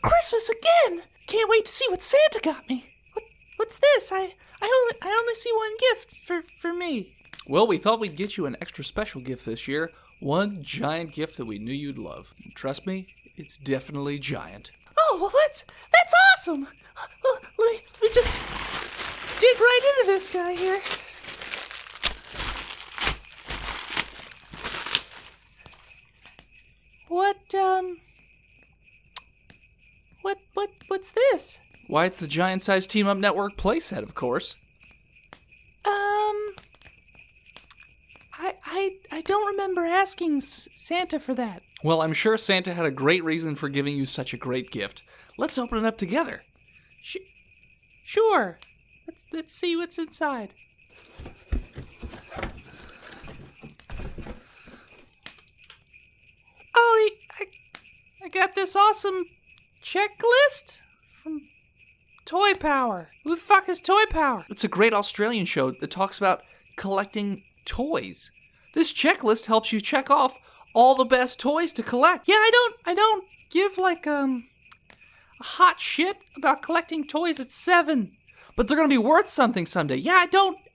Christmas again! Can't wait to see what Santa got me. What's this? I only see one gift for me. Well, we thought we'd get you an extra special gift this year. One giant gift that we knew you'd love. Trust me, it's definitely giant. Oh, well, that's awesome. Well, let me just dig right into this guy here. What's this? Why, it's the giant-sized Team-Up Network playset, of course. I don't remember asking Santa for that. Well, I'm sure Santa had a great reason for giving you such a great gift. Let's open it up together. Sure. Let's see what's inside. Oh, I got this awesome checklist from Toy Power. Who the fuck is Toy Power? It's a great Australian show that talks about collecting toys. This checklist helps you check off all the best toys to collect. Yeah, I don't give like a hot shit about collecting toys at 7. But they're gonna be worth something someday. Yeah, I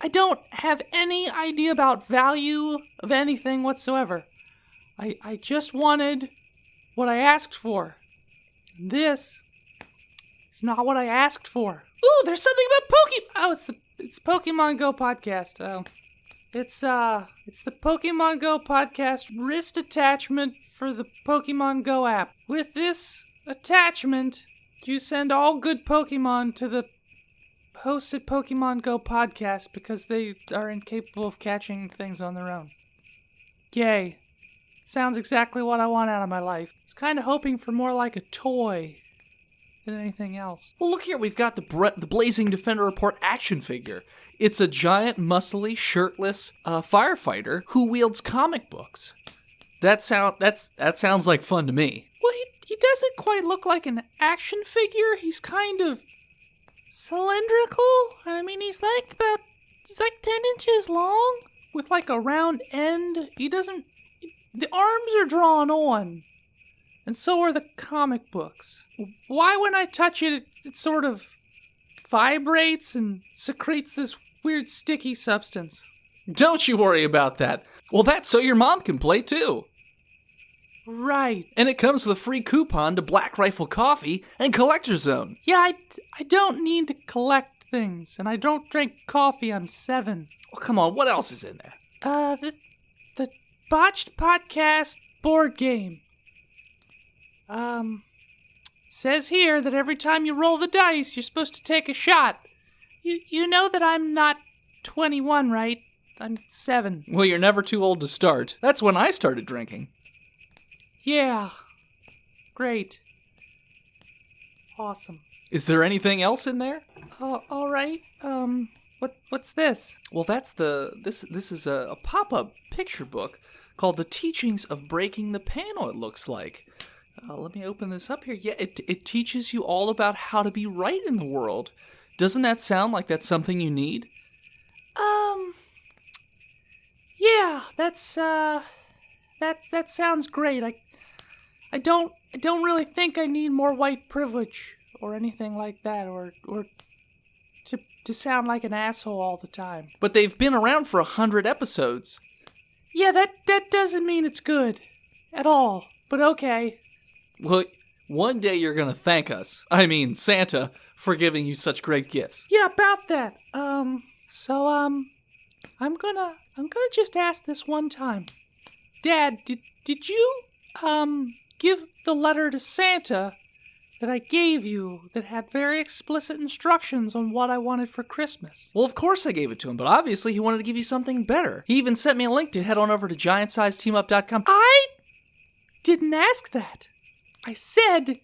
don't have any idea about value of anything whatsoever. I just wanted what I asked for. This is not what I asked for. Ooh, there's something about Pokemon. Oh, it's the Pokemon Go podcast. Oh. It's the Pokemon Go podcast wrist attachment for the Pokemon Go app. With this attachment, you send all good Pokemon to the hosts at Pokemon Go podcast because they are incapable of catching things on their own. Yay. Sounds exactly what I want out of my life. I was kind of hoping for more like a toy than anything else. Well, look here, we've got the Blazing Defender Report action figure. It's a giant, muscly, shirtless firefighter who wields comic books. That sounds like fun to me. Well, he doesn't quite look like an action figure. He's kind of cylindrical. I mean, he's like 10 inches long with like a round end. The arms are drawn on, and so are the comic books. Why, when I touch it, it sort of vibrates and secretes this weird sticky substance? Don't you worry about that. Well, that's so your mom can play too. Right. And it comes with a free coupon to Black Rifle Coffee and Collector's Zone. Yeah, I don't need to collect things, and I don't drink coffee. I'm 7. Well, come on, what else is in there? The Botched podcast board game. Says here that every time you roll the dice, you're supposed to take a shot. You know that I'm not 21, right? I'm 7. Well, you're never too old to start. That's when I started drinking. Yeah. Great. Awesome. Is there anything else in there? All right. What's this? Well, this is a pop-up picture book called The Teachings of Breaking the Panel, it looks like. Let me open this up here. Yeah, it teaches you all about how to be right in the world. Doesn't that sound like that's something you need? Yeah, that sounds great. I don't really think I need more white privilege or anything like that, or to sound like an asshole all the time. But they've been around for 100 episodes. Yeah, that doesn't mean it's good at all, but okay. Well, one day you're gonna thank us, Santa, for giving you such great gifts. Yeah, about that. So I'm gonna just ask this one time. Dad, did you, give the letter to Santa that I gave you that had very explicit instructions on what I wanted for Christmas? Well, of course I gave it to him, but obviously he wanted to give you something better. He even sent me a link to head on over to giantsizeteamup.com. I didn't ask that. I said,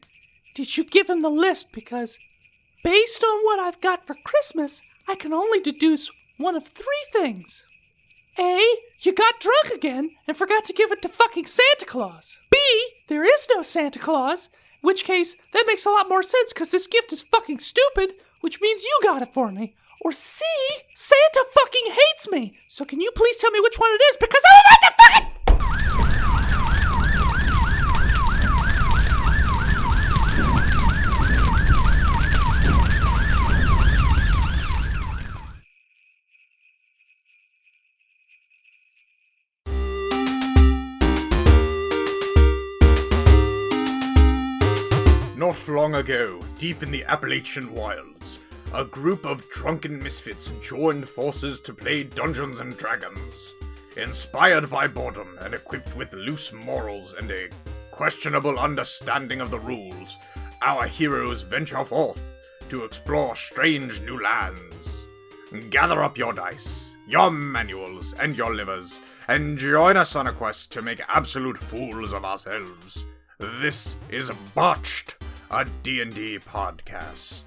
did you give him the list? Because based on what I've got for Christmas, I can only deduce one of 3 things. A, you got drunk again and forgot to give it to fucking Santa Claus. B, there is no Santa Claus, in which case that makes a lot more sense because this gift is fucking stupid, which means you got it for me. Or C, Santa fucking hates me. So can you please tell me which one it is, because I don't want to fucking... long ago, deep in the Appalachian wilds, a group of drunken misfits joined forces to play Dungeons and Dragons. Inspired by boredom and equipped with loose morals and a questionable understanding of the rules, our heroes venture forth to explore strange new lands. Gather up your dice, your manuals, and your livers, and join us on a quest to make absolute fools of ourselves. This is Botched, a D&D podcast.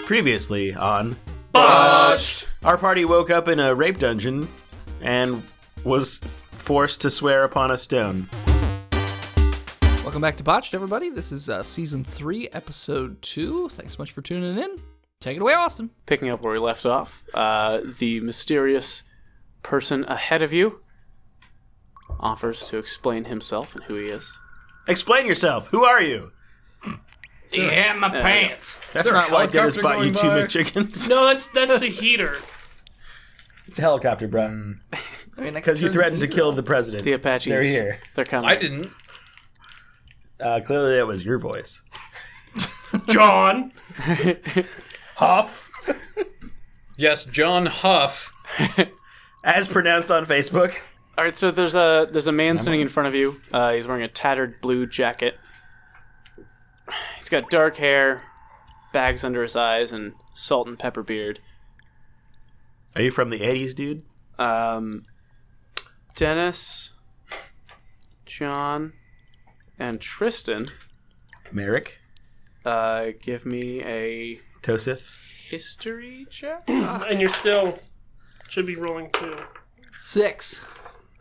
Previously on Botched! Our party woke up in a rape dungeon and was forced to swear upon a stone. Welcome back to Botched, everybody. This is Season 3, Episode 2. Thanks so much for tuning in. Take it away, Austin. Picking up where we left off, the mysterious person ahead of you offers to explain himself and who he is. Explain yourself. Who are you? Yeah, my pants. That's not why Dennis bought you 2 McChickens. No, that's the heater. It's a helicopter, bro. Because you threatened to kill the president. The Apaches. They're here. They're coming. I didn't. Clearly that was your voice. John. Huff. Yes, John Huff. As pronounced on Facebook. All right, so there's a man sitting in front of you. He's wearing a tattered blue jacket. He's got dark hair, bags under his eyes, and salt and pepper beard. Are you from the 80s, dude? Dennis, John, and Tristan. Merrick? Give me a Tosith? history check. And you're still should be rolling too. 6.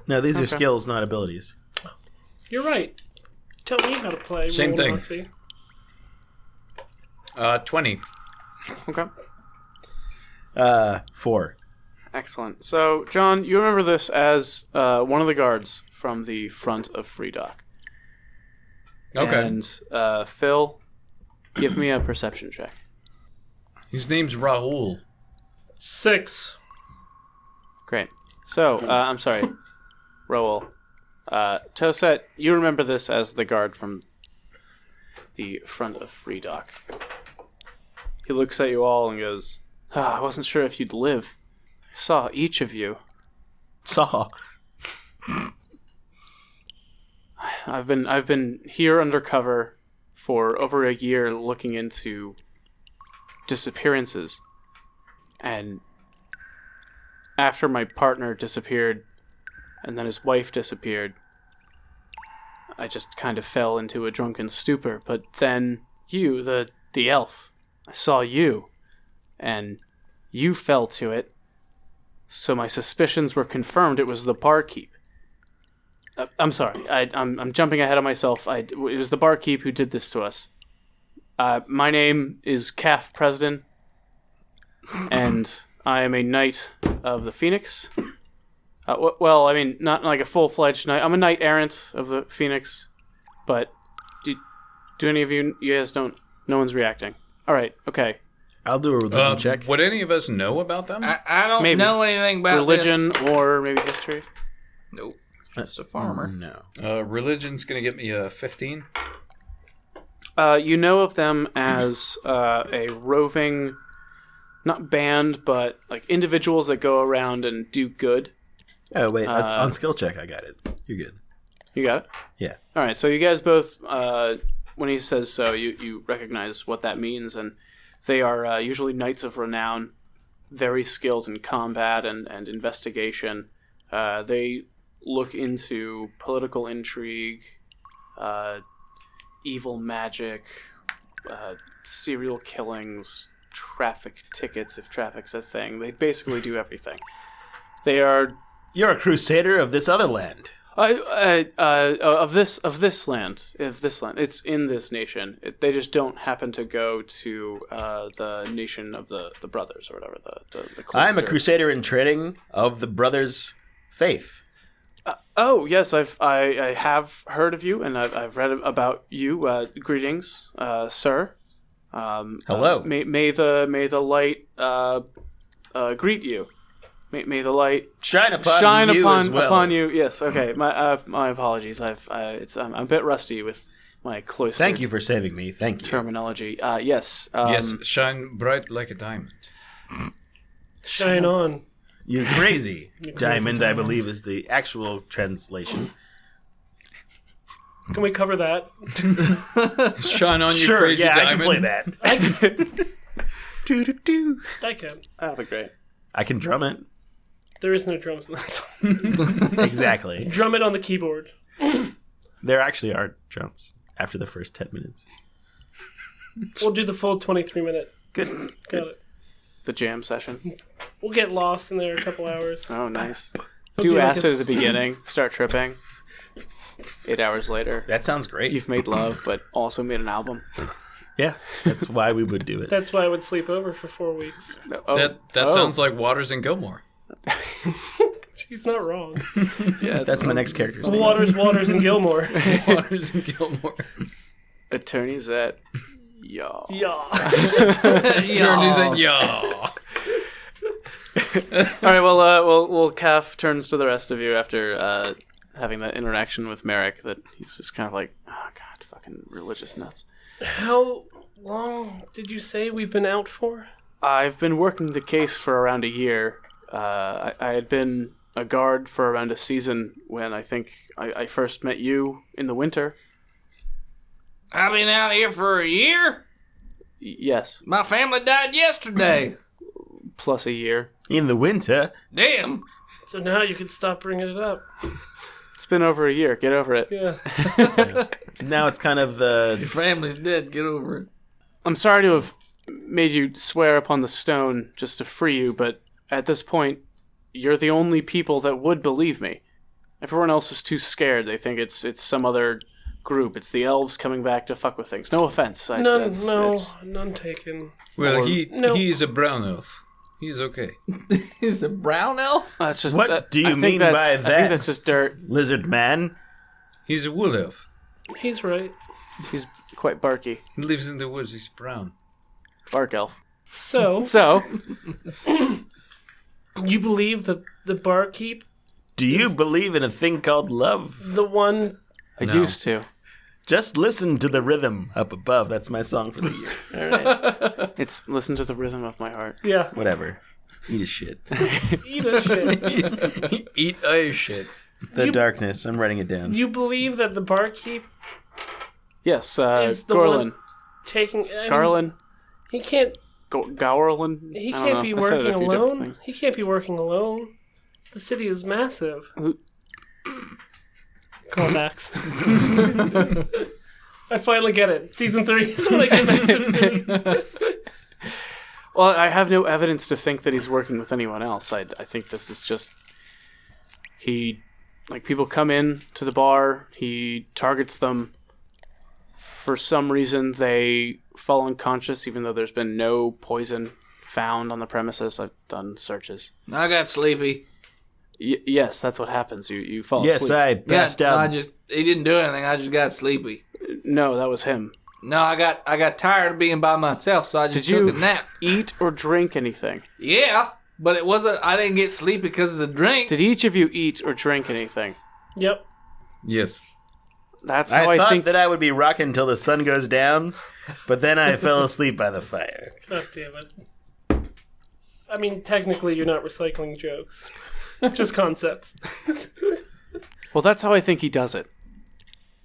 No, these are Okay. skills, not abilities. You're right. Tell me how to play. Same Roll thing. Nazi. 20. Okay. 4. Excellent. So, John, you remember this as one of the guards from the front of Free Dock. Okay. And Phil, give me a perception check. His name's Rahul. 6. Great. So, I'm sorry, Raoul. Toset, you remember this as the guard from the front of Free Dock. He looks at you all and goes, I wasn't sure if you'd live. I saw each of you. Saw. I've been here undercover for over a year looking into disappearances. And after my partner disappeared and then his wife disappeared, I just kind of fell into a drunken stupor. But then you, the elf, I saw you and you fell to it. So my suspicions were confirmed it was the barkeep. I'm sorry. I'm jumping ahead of myself. It was the barkeep who did this to us. My name is Calf Preston, and I am a knight of the Phoenix. Well, I mean, not like a full-fledged knight. I'm a knight errant of the Phoenix, but do any of you guys don't? No one's reacting. All right, okay. I'll do a religion check. Would any of us know about them? I don't Maybe. know anything about Religion this. or maybe history. Nope. Just a farmer. No. Religion's gonna get me a 15. You know of them as a roving, not band, but like individuals that go around and do good. Oh, wait. That's on skill check. I got it. You're good. You got it? Yeah. All right, so you guys both, when he says so, you recognize what that means, and they are usually knights of renown, very skilled in combat and investigation. They look into political intrigue, evil magic, serial killings, traffic tickets, if traffic's a thing. They basically do everything. They are... You're a crusader of this other land. of this land. It's in this nation. They just don't happen to go to the nation of the brothers or whatever. The I'm a crusader in training of the brothers' faith. Oh yes, I have heard of you and I've read about you. Greetings, sir. Hello. May the light greet you. May the light shine upon you as well. upon you. Yes. Okay. My apologies. I'm a bit rusty with my cloistered Thank you for saving me. Thank you. terminology. Yes. Yes, shine bright like a diamond. Shine on. You crazy. crazy Diamond, I believe, is the actual translation. Can we cover that? Shine on your Sure, crazy yeah, diamond. I can play that. Do-do-do. I can. That'll be great. I can drum it. There is no drums in that song. Exactly. Drum it on the keyboard. There actually are drums after the first 10 minutes. We'll do the full 23-minute. Good. Got it. The jam session. We'll get lost in there a couple hours. Oh, nice. be Do like acid a- at the beginning, start tripping. 8 hours later, That sounds great. you've made love, but also made an album. Yeah, that's why we would do it. That's why I would sleep over for 4 weeks. That sounds like Waters and Gilmore. He's not wrong. Yeah, That's my next character's name. Waters, and Gilmore. Waters and Gilmore. attorneys at y'all. Yeah. Attorneys and yeah. All right. Well, Calf turns to the rest of you after having that interaction with Merrick. That he's just kind of like, oh god, fucking religious nuts. How long did you say we've been out for? I've been working the case for around a year. I had been a guard for around a season when I think I first met you in the winter. I've been out here for a year. Yes, My family died yesterday. plus a year. In the winter, Damn. So now you can stop bringing it up. It's been over a year. Get over it. Yeah. now it's kind of the... Your family's dead. Get over it. I'm sorry to have made you swear upon the stone just to free you, but at this point, you're the only people that would believe me. Everyone else is too scared. They think it's some other group. It's the elves coming back to fuck with things. No offense. None taken. Well, No. he's a brown elf. He's okay. He's a brown elf? That's just What do you I think mean that's- by I think that? that's just dirt. Lizard man? He's a wool elf. He's right. He's quite barky. He lives in the woods. He's brown. Bark elf. So, So, you believe that the barkeep, Do you believe in a thing called love? the one... I No. used to. Just listen to the rhythm up above. That's my song for the year. All right. It's listen to the rhythm of my heart. Yeah. Whatever. Eat a shit. Eat a shit. Eat a shit. The You- darkness. I'm writing it down. You believe that the barkeep Yes, is the Gorlin. one taking... Garland? He can't... Gowerlin? He I don't can't know. be I said it working a few different alone. things. He can't be working alone. The city is massive. Callbacks. I finally get it. Season 3 is when I get Massive City. Well, I have no evidence to think that he's working with anyone else. I think this is just... people come in to the bar, he targets them. For some reason, they fall unconscious, even though there's been no poison found on the premises. I've done searches. I got sleepy. Yes, that's what happens. You fall Yes, asleep. I passed out. He didn't do anything. I just got sleepy. No, that was him. No, I got tired of being by myself, so I just Did you took a nap. eat or drink anything? Yeah, but it wasn't. I didn't get sleepy because of the drink. Did each of you eat or drink anything? Yep. Yes. That's how I thought think that I would be rocking till the sun goes down, but then I fell asleep by the fire. God damn it. I mean, technically, you're not recycling jokes. Just concepts. Well, that's how I think he does it.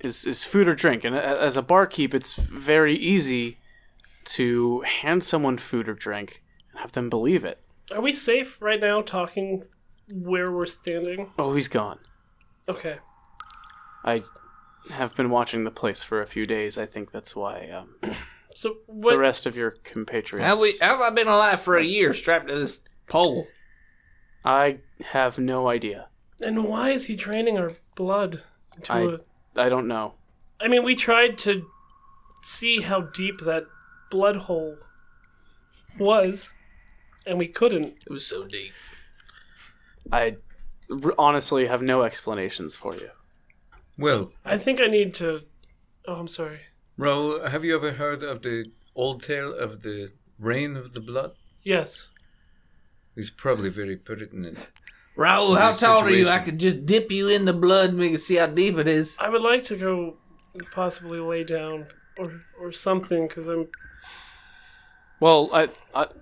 Is food or drink. And as a barkeep, it's very easy to hand someone food or drink and have them believe it. Are we safe right now talking where we're standing? Oh, he's gone. Okay. I have been watching the place for a few days. I think that's why So, the what... rest of your compatriots... Have I been alive for a year strapped to this pole? I have no idea. And why is he draining our blood into I don't know. I mean, we tried to see how deep that blood hole was, and we couldn't. It was so deep. I honestly have no explanations for you. Well, I think I need to... Oh, I'm sorry. Raoul, have you ever heard of the old tale of the rain of the blood? Yes. It's probably very pertinent. Raoul, how Nice tall are you? I situation. could just dip you in the blood and we could see how deep it is. I would like to go possibly lay down or something, because I'm... Well,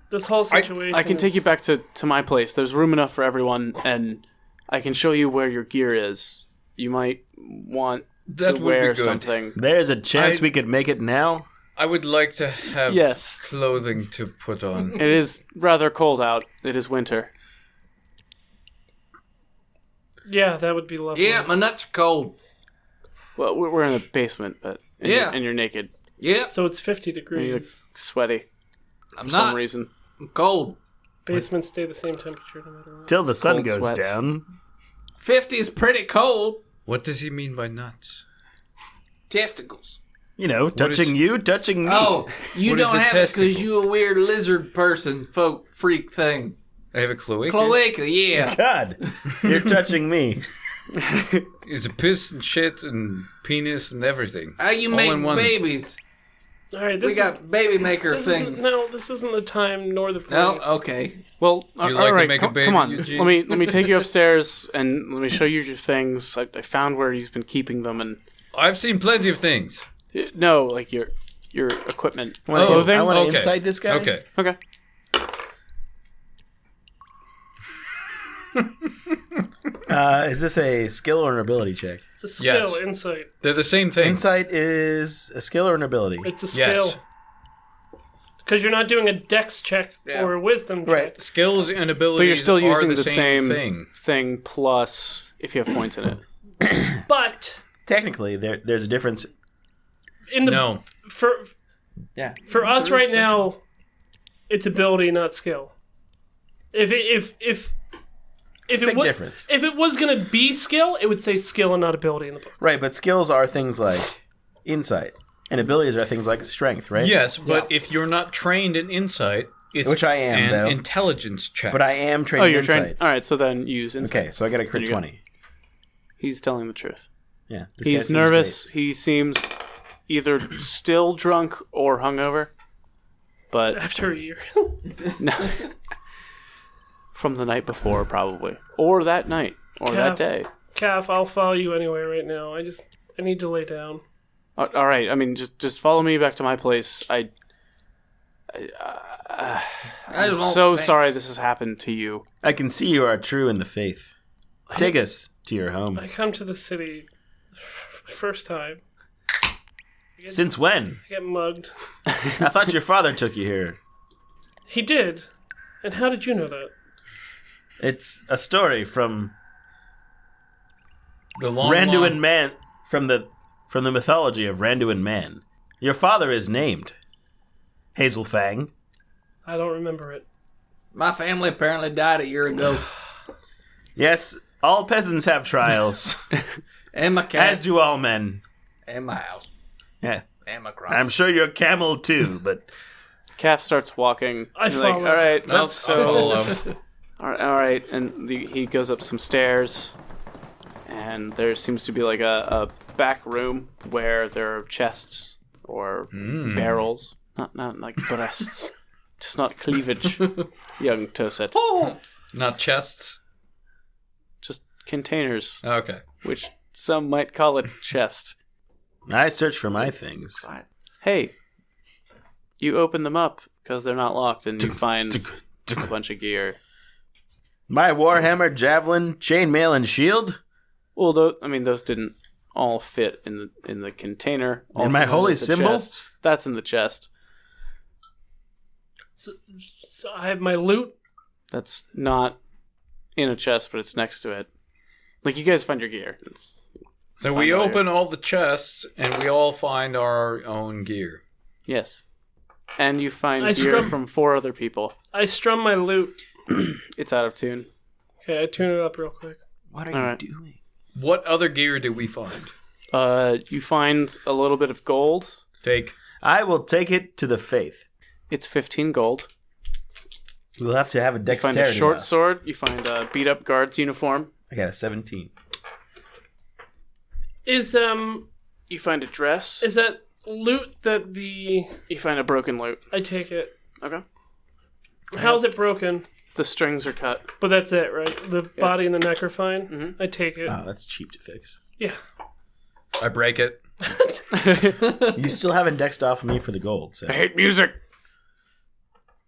This whole situation I can take is- you back to my place. There's room enough for everyone, and I can show you where your gear is. You might want That to would be wear good. something. There's a chance we could make it now. I would like to have Yes. clothing to put on. It is rather cold out. It is winter. Yeah, that would be lovely. Yeah, my nuts are cold. Well, we're in a basement, but and you're naked. Yeah, So it's 50 And you look degrees. sweaty I'm for not. some reason. I'm cold. Basements stay the same temperature no matter what. Till the sun cold goes sweats. down. 50 is pretty cold. What does he mean by nuts? Testicles. You know, touching you, touching me. Oh, you What is don't a have it because testicle? you a weird lizard person, freak thing. I have a cloaca. Cloaca, yeah. God, you're touching me. It's a piss and shit and penis and everything. How you All make in one. babies? All right, this We got baby maker this things. this isn't the time nor the place. No, okay. Well, Do you all like to right, make a baby, come on. Eugene? Let me take you upstairs and let me show you your things. I found where he's been keeping them, and I've seen plenty of things. no, like your equipment, Wanna- clothing. I want to Okay. incite this guy. Okay. Okay. Is this a skill or an ability check? It's a skill, Yes. insight. They're the same thing. Insight is a skill or an ability? It's a Yes. skill. Because you're not doing a dex check Yeah. or a wisdom check. Right. Skills and abilities But you're still are using the the same thing plus if you have points in it. But Technically, there's a difference. in the No. for Yeah. for us right now, it's ability, not skill. If Big it was difference. if it was gonna be skill, it would say skill and not ability in the book. Right, but skills are things like insight, and abilities are things like strength, right? Yes, but if you're not trained in insight, it's Which I am, an though. intelligence check. But I am trained Oh, in you're insight. trained. All right, so then use insight. Okay, so I got a crit There you go. 20. He's telling the truth. Yeah. this guy He's seems nervous. He seems either still drunk or hungover. But After a year, no. From the night before, probably. Or that night. Or that Calf. day. Calf, I'll follow you anyway right now. I need to lay down. All right. I mean, just follow me back to my place. I'm so sorry this has happened to you. great. I can see you are true in the faith. Take us to your home. I come to the city first time. Since when? I get mugged. I thought your father took you here. He did. And how did you know that? It's a story from the long Randuin line- Man, from the mythology of Randuin Man. Your father is named Hazelfang. I don't remember it. My family apparently died a year ago. Yes, all peasants have trials, And my cat. as do all men. And my house. Yeah, And my crops. I'm sure your camel too, but Calf starts walking. I You're like, follow. all right, I'll let's follow. All right, and he goes up some stairs, and there seems to be like a back room where there are chests or barrels, not like breasts, just not cleavage, young Toset, Not chests. just containers, Okay. which some might call a chest. I search for my things. Hey, you open them up because they're not locked, and you find a bunch of gear. My warhammer, javelin, chainmail, and shield. Well, those didn't all fit in the container. And Also my known holy as the symbol? chest. That's in the chest. So I have my loot. That's not in a chest, but it's next to it. Like, you guys find your gear. So Find we all open all the chests and we all find our own gear. Yes. And you find I gear strum- from 4 other people. I strum my loot. It's out of tune. Okay, I tune it up real quick. What are All you right. doing? What other gear do we find? You find a little bit of gold. Take. I will take it to the faith. It's 15 gold. We'll have to have a You dexterity. find a short roll. sword. You find a beat-up guard's uniform. I got a 17. Is You find a dress. is that loot that the You find a broken loot. I take it? Okay. How's it broken? The strings are cut. But that's it, right? The body and the neck are fine. I take it. Oh, that's cheap to fix. Yeah. I break it. You still haven't dexed off me for the gold, so. I hate music.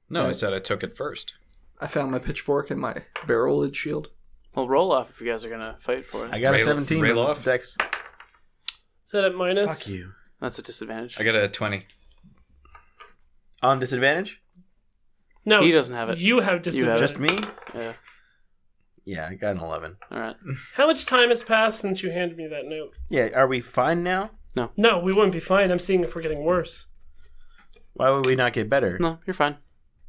No, I said I took it first. I found my pitchfork and my barreled shield. Well, roll off if you guys are gonna fight for it. I got a 17 rail off? dex. Is that at minus? Fuck you. That's a disadvantage. I got a 20. On disadvantage? No, He doesn't have it. You have disadvantage. Just me? Yeah. Yeah, I got an 11. All right. How much time has passed since you handed me that note? Yeah, are we fine now? No, we wouldn't be fine. I'm seeing if we're getting worse. Why would we not get better? No, you're fine.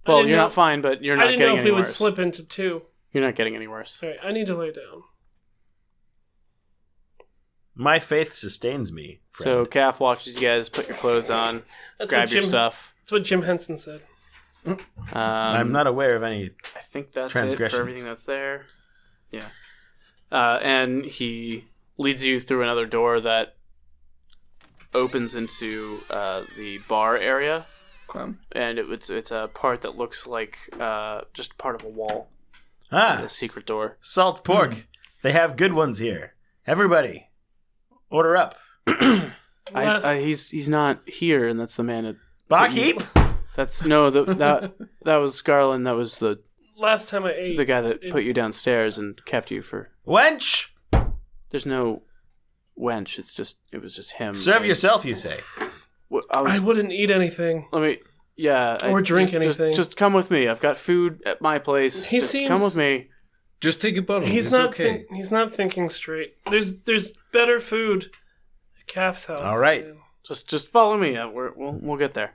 I Well, didn't you're know- not fine, but you're I not didn't getting know if any we would worse. slip into 2. You're not getting any worse. All right, I need to lay down. My faith sustains me. So Friend. Calf watches you guys put your clothes on, That's grab what your Jim, stuff. That's what Jim Henson said. I'm not aware of any. I think that's it for transgressions. everything that's there. Yeah. And he leads you through another door that opens into the bar area, and it's a part that looks like just part of a wall. A secret door. Salt pork. They have good ones here. Everybody, order up. He's not here, and that's the man at Barkeep. That's no that was Garland. That was the Last time I ate, guy that put you downstairs and kept you for. Wench. There's no wench. It was just him. Serve yourself, you say. I wouldn't eat anything. Let me. Yeah. Or drink anything. Just come with me. I've got food at my place. He Just seems- come with me. Just take a bottle. He's It's not. okay. He's not thinking straight. There's better food at Calf's house. All right. man. Just follow me. We'll get there.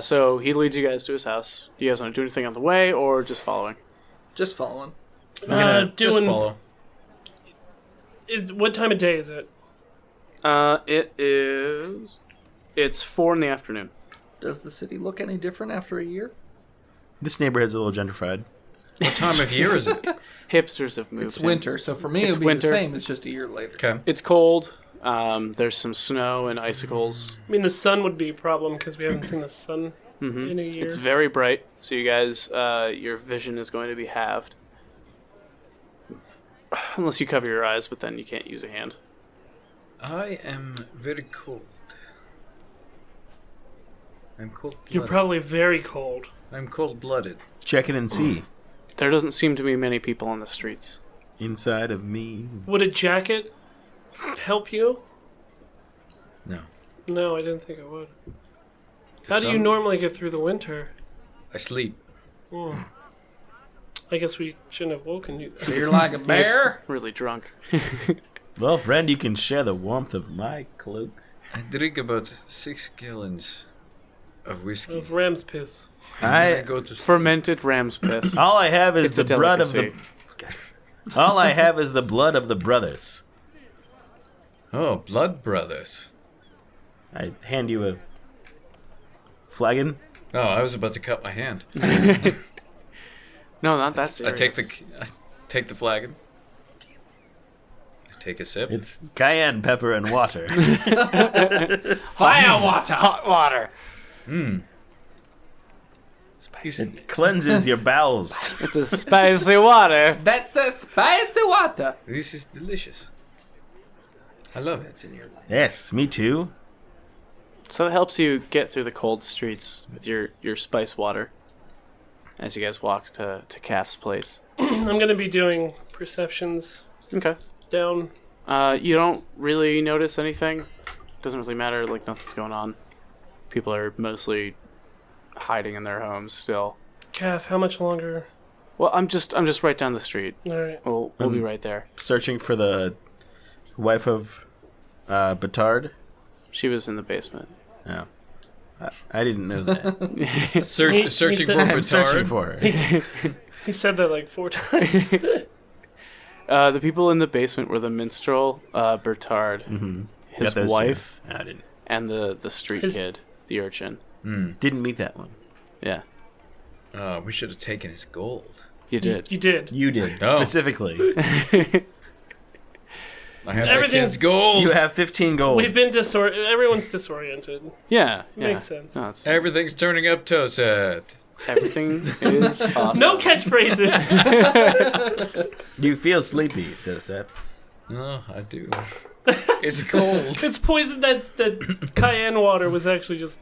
So he leads you guys to his house. Do you guys want to do anything on the way, or just following? Just following. Just Doing. follow. What time of day is it? It's 4 p.m. Does the city look any different after a year? This neighborhood's a little gentrified. What time of year is it? Hipsters have moved. It's in. winter, so for me It's it would be winter. the same. It's just a year later. Okay. It's cold. There's some snow and icicles. I mean, the sun would be a problem because we haven't seen the sun in a year. It's very bright, so you guys, your vision is going to be halved. Unless you cover your eyes, but then you can't use a hand. I am very cold. I'm cold. You're probably very cold. I'm cold-blooded. Check it and see. There doesn't seem to be many people on the streets. Inside of me. Would a jacket help you? No. No, I didn't think it would. How do you sun- normally get through the winter? I sleep. I guess we shouldn't have woken you. So you're like a bear? Really drunk. Well, friend, you can share the warmth of my cloak. I drink about 6 gallons of whiskey. Of ram's piss. I I go to sleep. Fermented ram's piss. all I have is It's a the blood of the. delicacy. All I have is the blood of the brothers. Oh, blood brothers. I hand you a flagon. Oh, I was about to cut my hand. No, not that serious. I take the flagon. I take a sip. It's cayenne pepper and water. Fire water! hot water. It cleanses your bowels. It's a spicy water. That's a spicy water! This is delicious. I love it. Yes, me too. So that helps you get through the cold streets with your spice water as you guys walk to Calf's place. I'm going to be doing perceptions Okay. down. You don't really notice anything. Doesn't really matter, like nothing's going on. People are mostly hiding in their homes still. Calf, how much longer? Well, I'm just right down the street. All right. We'll be right there. Searching for the wife of Batard. She was in the basement. Oh. I didn't know that. Searching said- for I'm searching Batard. for her. He said that like 4 times. The people in the basement were the minstrel, Bertard, his Got those two. wife, No, I didn't. and the street His- kid, the urchin. Didn't meet that one. Yeah, We should have taken his gold. you did. You did. You did, Oh. specifically. I have that Everything's- kid's gold. You have 15 gold. We've been everyone's disoriented. Yeah, Makes sense. No, it's, Everything's turning up, Toset. everything is awesome. No catchphrases. You feel sleepy, Joseph. Oh, I do. It's cold. It's poison. That cayenne water was actually just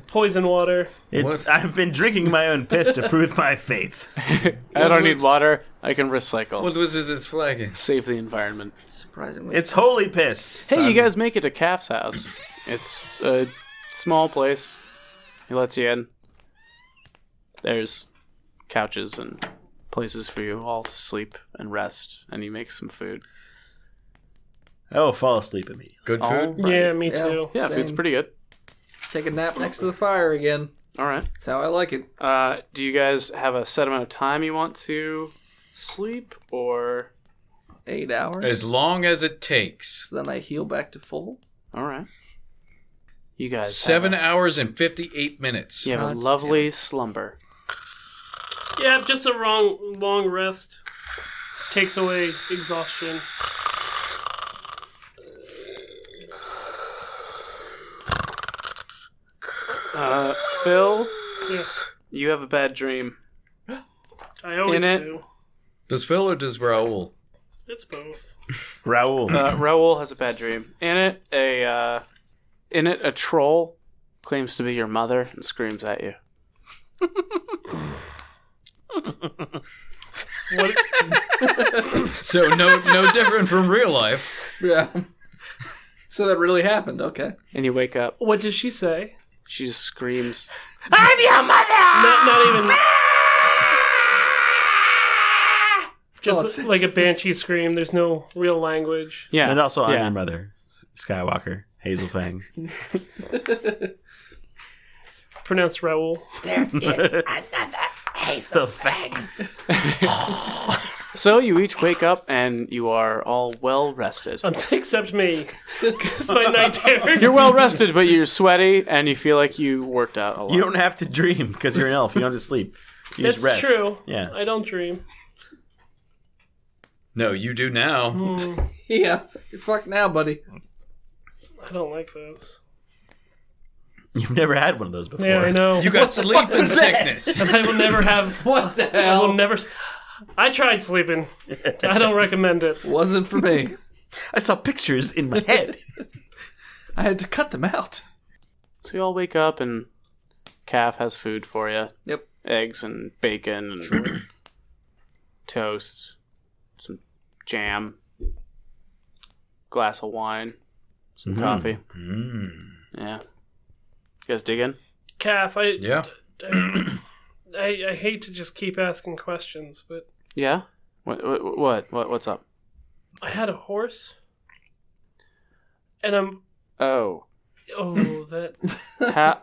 poison water. I've been drinking my own piss to prove my faith. I don't need water. I can recycle. What was it that's flagging? Save the environment. Surprisingly. It's holy piss. Hey, you guys make it to Calf's house. It's a small place. He lets you in. There's couches and places for you all to sleep and rest, and he makes some food. Oh, fall asleep immediately. Good All food? right. Yeah, me too. Yeah, Same. food's pretty good. Take a nap next to the fire again. All right. That's how I like it. Do you guys have a set amount of time you want to sleep, or 8 hours. As long as it takes. So then I heal back to full. all right? You guys 7 hours and 58 minutes. You have a God lovely slumber. Yeah, just a long rest takes away exhaustion. Phil, Yeah, you have a bad dream. I always In it. do. Does Phil or does Raoul? It's both. Raoul. Raoul has a bad dream. In it, a troll claims to be your mother and screams at you. What? So no different from real life. Yeah. So that really happened. Okay. And you wake up. What did she say? She just screams. I'm your mother! Not even. all Just it like a banshee scream. There's no real language. Yeah. And also, I'm yeah. your mother, Skywalker, Hazel Fang. Pronounced Raoul. Hazel Fang. So you each wake up and you are all well rested. Except me. Because my night terror. You're well rested, but you're sweaty and you feel like you worked out a lot. You don't have to dream because you're an elf. You don't have to sleep. You That's just rest. true. Yeah. I don't dream. No, you do now. Yeah. You're fucked now, buddy. I don't like those. You've never had one of those before. Yeah, I know. You got sleeping sickness. And I will never have. What the I will hell? never. I tried sleeping. I don't recommend it. Wasn't for me. I saw pictures in my head. I had to cut them out. So you all wake up and Calf has food for you. Yep. Eggs and bacon and toast, some jam, glass of wine, some coffee. Yeah. You guys dig in? Calf, Yeah. I hate to just keep asking questions, but Yeah? What's up? I had a horse. And I'm. Oh. Oh, that.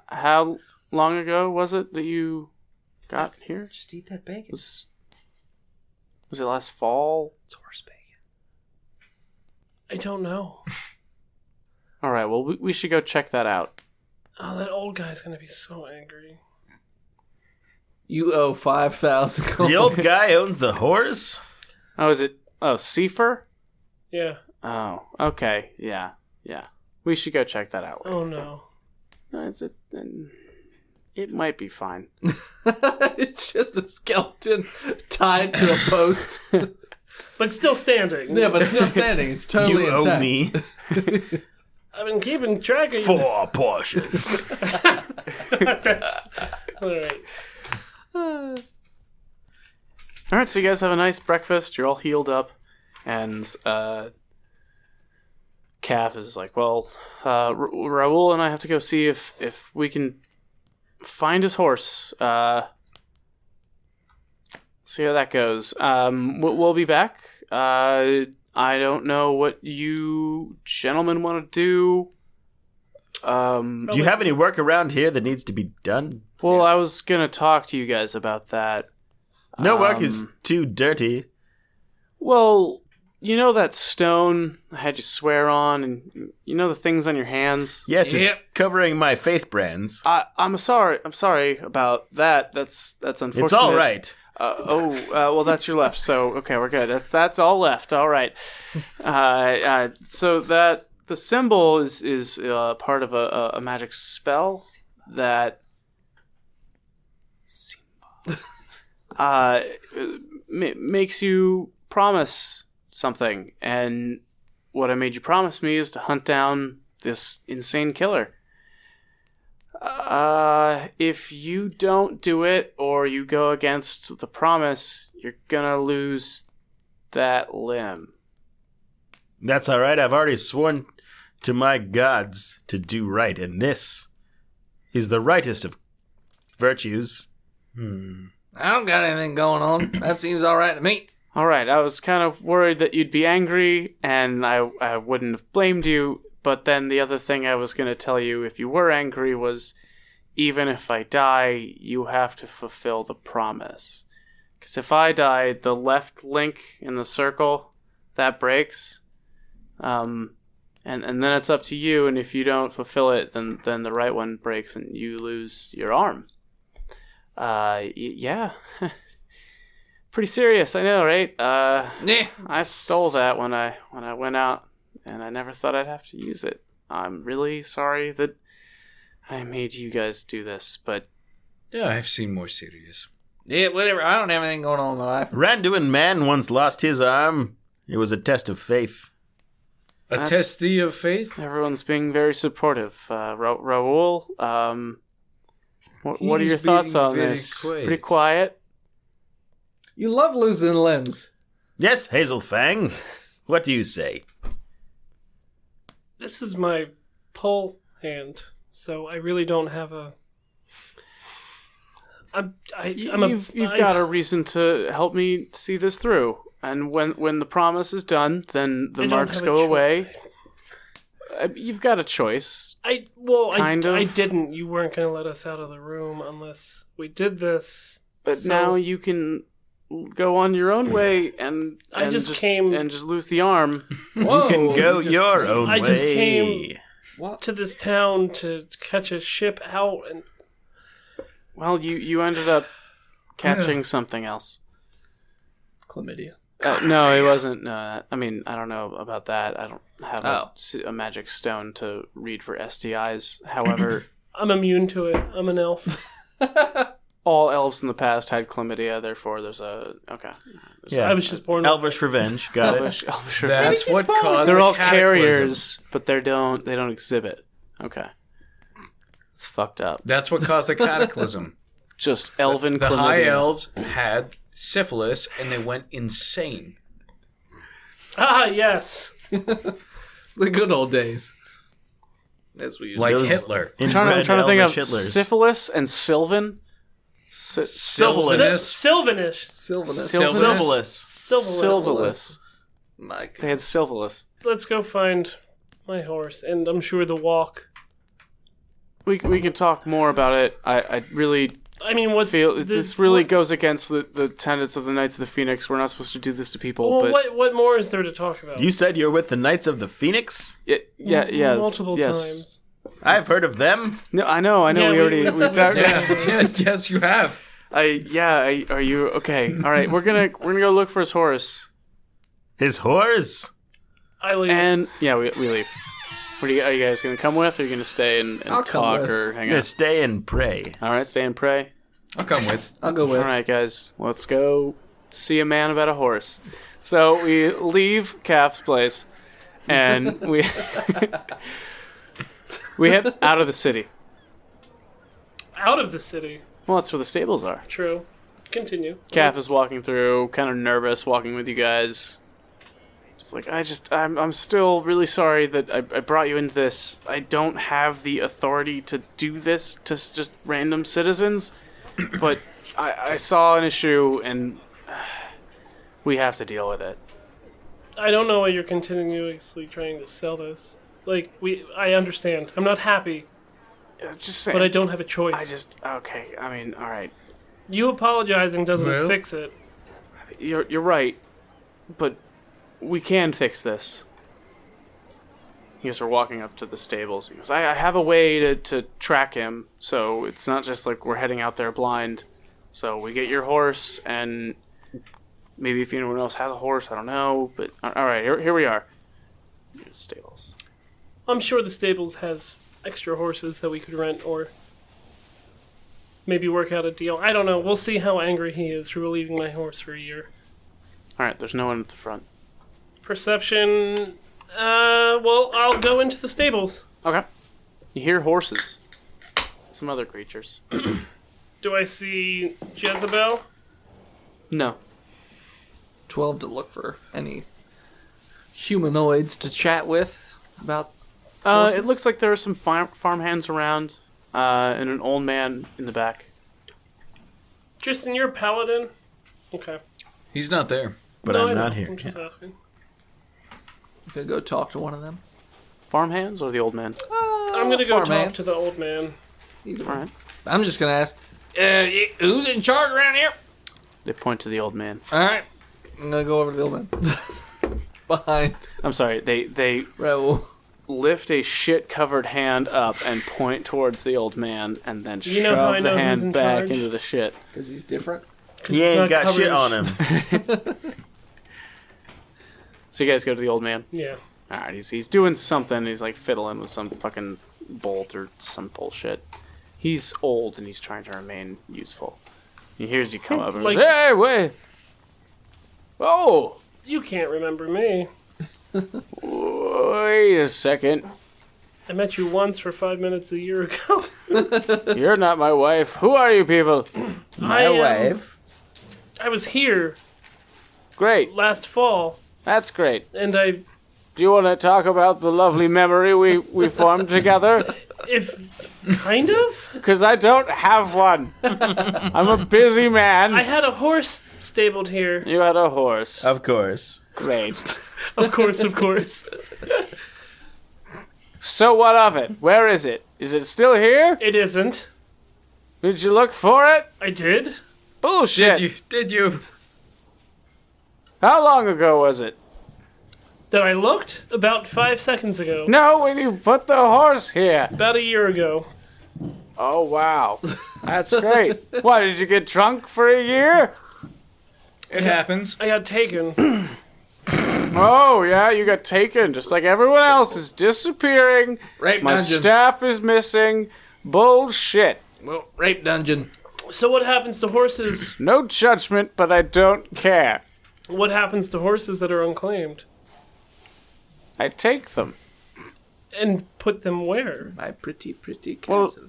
How long ago was it that you got here? Just eat that bacon. Was it last fall? It's horse bacon. I don't know. All right, well, we should go check that out. Oh, that old guy's gonna be so angry. You owe 5,000 gold. The old guy owns the horse? Oh, is it? Oh, Seifer? Yeah. Oh, okay. Yeah. We should go check that out. Oh no. It might be fine. It's just a skeleton tied to a post. But still standing. Yeah, but it's still standing. It's totally You intact. owe me I've been keeping track of you. 4 portions. That's all right. All right, so you guys have a nice breakfast. You're all healed up, and Calf is like, "Well, Raoul and I have to go see if we can find his horse. See how that goes. We'll be back. I don't know what you gentlemen want to do. Do you have any work around here that needs to be done? Well, I was gonna talk to you guys about that. No work is too dirty. Well, you know that stone I had you swear on, and you know the things on your hands? Yes, it's Yep. covering my faith brands. I'm sorry about that. That's unfortunate. It's all right. Well, that's your left. So okay, we're good. That's all left. All right. So that the symbol is part of a magic spell that makes you promise something, and what I made you promise me is to hunt down this insane killer. If you don't do it or you go against the promise, you're gonna lose that limb. That's all right. I've already sworn to my gods to do right, and this is the rightest of virtues. I don't got anything going on. That seems all right to me. All right, I was kind of worried that you'd be angry, and I wouldn't have blamed you, but then the other thing I was going to tell you if you were angry was, even if I die, you have to fulfill the promise. Because if I die, the left link in the circle, that breaks, and then it's up to you, and if you don't fulfill it, then the right one breaks and you lose your arm. Yeah. Pretty serious, I know, right? Yeah. I stole that when I went out, and I never thought I'd have to use it. I'm really sorry that I made you guys do this, but... Yeah, I've seen more serious. Yeah, whatever. I don't have anything going on in my life. Randuin Man once lost his arm. It was a test of faith. A testy of faith? Everyone's being very supportive. Raoul, what are He's your thoughts being on very this? quiet. Pretty quiet. You love losing limbs. Yes, Hazelfang. What do you say? This is my pull hand, so I really don't have a. You've got a reason to help me see this through, and when the promise is done, then the marks go away. You've got a choice. I didn't. You weren't going to let us out of the room unless we did this. But now you can go on your own way and just lose the arm. Whoa, You can go your own way. I just came What? to this town to catch a ship out, and Well, you ended up catching something else. Chlamydia. No, it wasn't. No, I mean, I don't know about that. I don't have a magic stone to read for STIs. However, I'm immune to it. I'm an elf. all elves in the past had chlamydia. Therefore, there's a Yeah. I was just born. Elvish revenge. Got it. elvish That's what caused They're the all cataclysm. carriers, but they don't exhibit. Okay, it's fucked up. That's what caused the cataclysm. Just elven The chlamydia. high elves had syphilis and they went insane. Ah, yes. The good old days. As we used Like Those- Hitler. I'm trying to think of Elvish Hitlers. syphilis and Sylvan. Sylvanas. Sylvanish. Sylvanus. Sylvanas. Sylvanas. My They had Sylvanas. Let's go find my horse, and I'm sure the walk. We can talk more about it. I really I mean, what's feel this really goes against the tenets of the Knights of the Phoenix. We're not supposed to do this to people. Well, but what more is there to talk about? You said you're with the Knights of the Phoenix? yeah, multiple yes. times. I've heard of them. No, I know. Yeah, we talked. Yes, you have. Are you okay? All right, we're gonna go look for his horse. His whores? I leave. And yeah, we leave. Are you guys gonna come with, or are you gonna stay and I'll come talk with. or I'm hang gonna out? stay and pray. All right, stay and pray. I'll come with. I'll go with. All right, guys, let's go see a man about a horse. So we leave Calf's place, and we head out of the city. Out of the city. Well, that's where the stables are. True. Continue. Calf is walking through, kind of nervous, walking with you guys. Just like, I'm still really sorry that I brought you into this. I don't have the authority to do this to just random citizens, but I saw an issue and we have to deal with it. I don't know why you're continuously trying to sell this. Like, I understand. I'm not happy, Just saying. but I don't have a choice. Okay, I mean, all right. You apologizing doesn't Well- fix it. You're right, but we can fix this. You guys are walking up to the stables. He goes, I have a way to track him, so it's not just like we're heading out there blind. So we get your horse, and maybe if anyone else has a horse, I don't know. But all right, here we are. Here's the stables. I'm sure the stables has extra horses that we could rent or maybe work out a deal. I don't know. We'll see how angry he is for relieving my horse for a year. All right, there's no one at the front. Perception Well, I'll go into the stables. Okay. You hear horses. Some other creatures. Do I see Jezebel? No. 12 to look for any humanoids to chat with about. It looks like there are some farmhands around, and an old man in the back. Tristan, you're a paladin? Okay. He's not there. But No, I I'm know. not here. I'm just asking. Could go talk to one of them. Farmhands or the old man? I'm gonna go talk farmhands. to the old man. Either All right. I'm just gonna ask, who's in charge around here? They point to the old man. All right, I'm gonna go over to the old man. Behind I'm sorry. They Raoul. lift a shit-covered hand up and point towards the old man, and then You know how I shove the know who's in hand back charge? into the shit. Because he's different. He ain't not got shit covered. on him. So you guys go to the old man. Yeah. All right. He's doing something. He's like fiddling with some fucking bolt or some bullshit. He's old and he's trying to remain useful. He hears you come up and Like- goes, "Hey, wait! Oh, You can't remember me. wait a second. I met you once for 5 minutes a year ago. You're not my wife. Who are you people? I was here Great. last fall, That's great. and I, Do you want to talk about the lovely memory we formed together? kind of? Because I don't have one. I'm a busy man. I had a horse stabled here. You had a horse. Of course. Great. Of course, of course. So what of it? Where is it? Is it still here? It isn't. Did you look for it? I did. Bullshit. Did you? How long ago was it? That I looked about 5 seconds ago. No, when you put the horse here. About a year ago. Oh, wow. That's great. What, did you get drunk for a year? It happens. I got taken. Oh, yeah, you got taken, just like everyone else is disappearing. Rape My dungeon. staff is missing. Bullshit. Well, rape dungeon. So what happens to horses? No judgment, but I don't care. What happens to horses that are unclaimed? I take them. And put them where? My pretty Well, castle.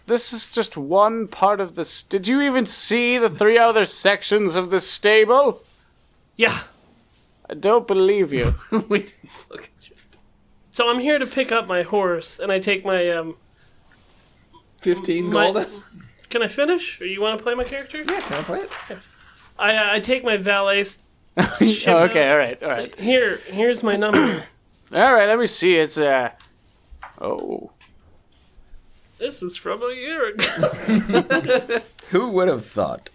this is just one part of the... Did you even see the 3 other sections of the stable? Yeah. I don't believe you. Wait, look at you. So I'm here to pick up my horse, and I take my 15 My- gold. Can I finish? Or you want to play my character? Yeah, can I play it? I take my valet. Oh, okay, all right. Here's my number. All right, let me see. It's Oh. This is from a year ago. Who would have thought?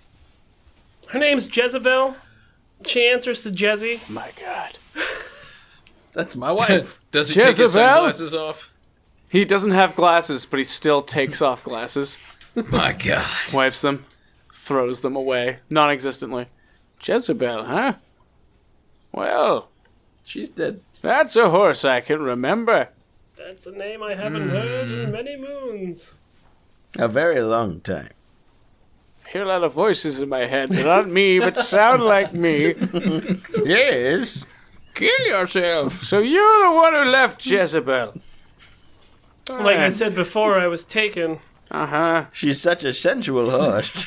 Her name's Jezebel. She answers to Jezzy. My God. That's my wife. Does he take his Jezebel? sunglasses off? He doesn't have glasses, but he still takes off glasses, My God. wipes them, throws them away, non-existently. Jezebel, huh? Well, She's dead. that's a horse I can remember. That's a name I haven't heard in many moons. A very long time. I hear a lot of voices in my head. They're not me, but sound like me. Yes. Kill yourself. So you're the one who left Jezebel. Like I said before, I was taken. Uh-huh. She's such a sensual horse.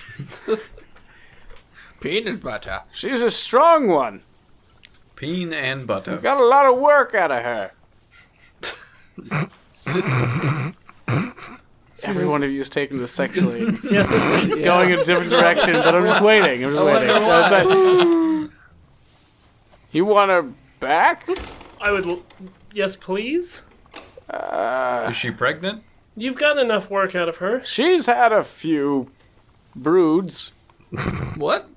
Peanut butter. She's a strong one. Peen and butter. Got a lot of work out of her. Every one of you is taking this sexually. It's going in a different direction, but I'm just waiting. That's right. You want her back? I would. Yes, please. Is she pregnant? You've got enough work out of her. She's had a few broods. What?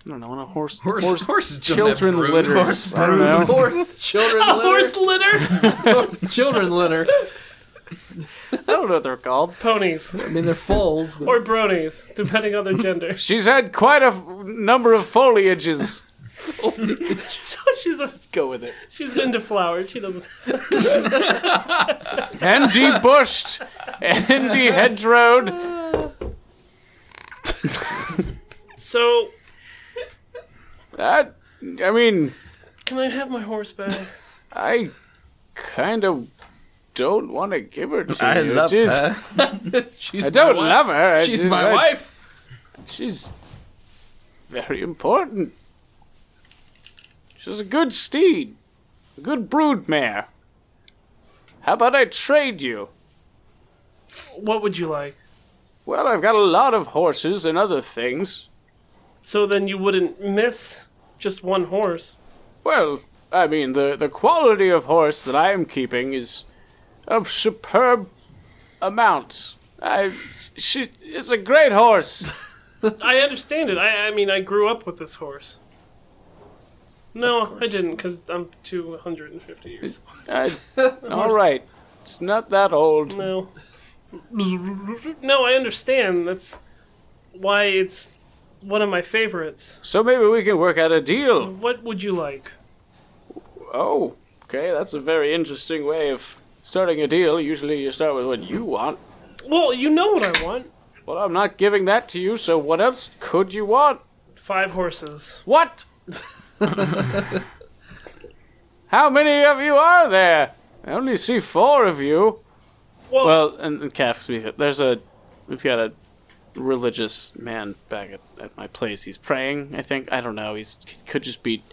I don't know, on a horse. Horses don't have children broods. litters. Horse I don't know. Horse children A litter. horse litter. Horse children litter. I don't know what they're called. Ponies I mean, they're foals, but or bronies, depending on their gender. She's had quite a number of foliages. So Go with it. she's into flowers. She doesn't. And debushed. And de-hedgerowed. So I mean, Can I have my horse back? I kind of don't want to give her to I you. love She's- her. She's I don't my wife. love her. She's my wife. She's very important. She's a good steed. A good brood mare. How about I trade you? What would you like? Well, I've got a lot of horses and other things. So then you wouldn't miss just one horse. Well, I mean, the quality of horse that I am keeping is of superb amounts. She is a great horse. I understand it. I mean, I grew up with this horse. No, I didn't, because I'm 250 years. All right. It's not that old. No. No, I understand. That's why it's one of my favorites. So maybe we can work out a deal. What would you like? Oh, okay. That's a very interesting way of starting a deal. Usually you start with what you want. Well, you know what I want. Well, I'm not giving that to you, so what else could you want? 5 horses. What? How many of you are there? I only see 4 of you. Well, and Calf, we've got a religious man back at my place. He's praying, I think. I don't know. He could just be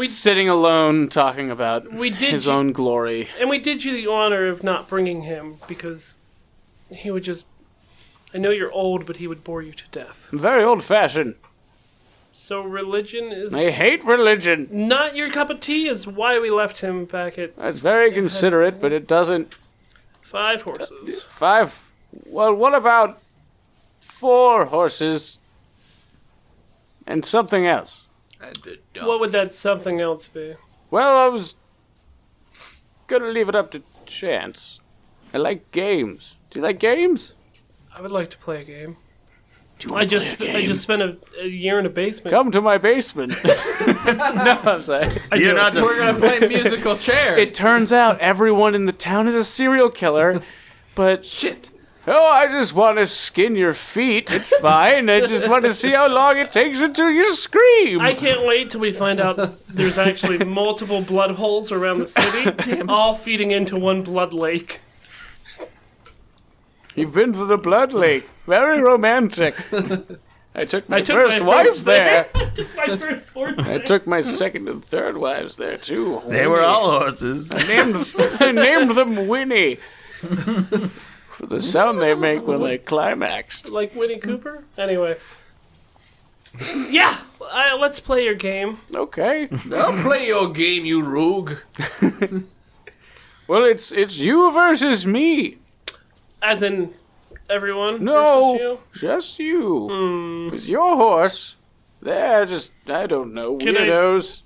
sitting alone talking about his own glory. And we did you the honor of not bringing him because he would just... I know you're old, but he would bore you to death. I'm very old-fashioned. So religion is... I hate religion. Not your cup of tea is why we left him back at That's very considerate, but it doesn't... 5 horses. 5? Well, what about 4 horses and something else? What would that something else be? Well, I was gonna leave it up to chance. I like games. Do you like games? I would like to play a game. I just spent a year in a basement. Come to my basement. No, I'm sorry. We're gonna play musical chairs. It turns out everyone in the town is a serial killer, but Shit. oh, I just want to skin your feet. It's fine. I just want to see how long it takes until you scream. I can't wait till we find out there's actually multiple blood holes around the city, all feeding into one blood lake. You've been to the Blood Lake. Very romantic. I took my I took first my wife first there. I took my first horse. I took my second and third wives there too. They were all horses. I named them Winnie. For the sound they make when they climax. Like Winnie Cooper? Anyway. Yeah! Let's play your game. Okay. I'll play your game, you rogue. Well, it's you versus me. As in everyone No, versus you? just you. It's your horse. They're just, I don't know, Can I- weirdos.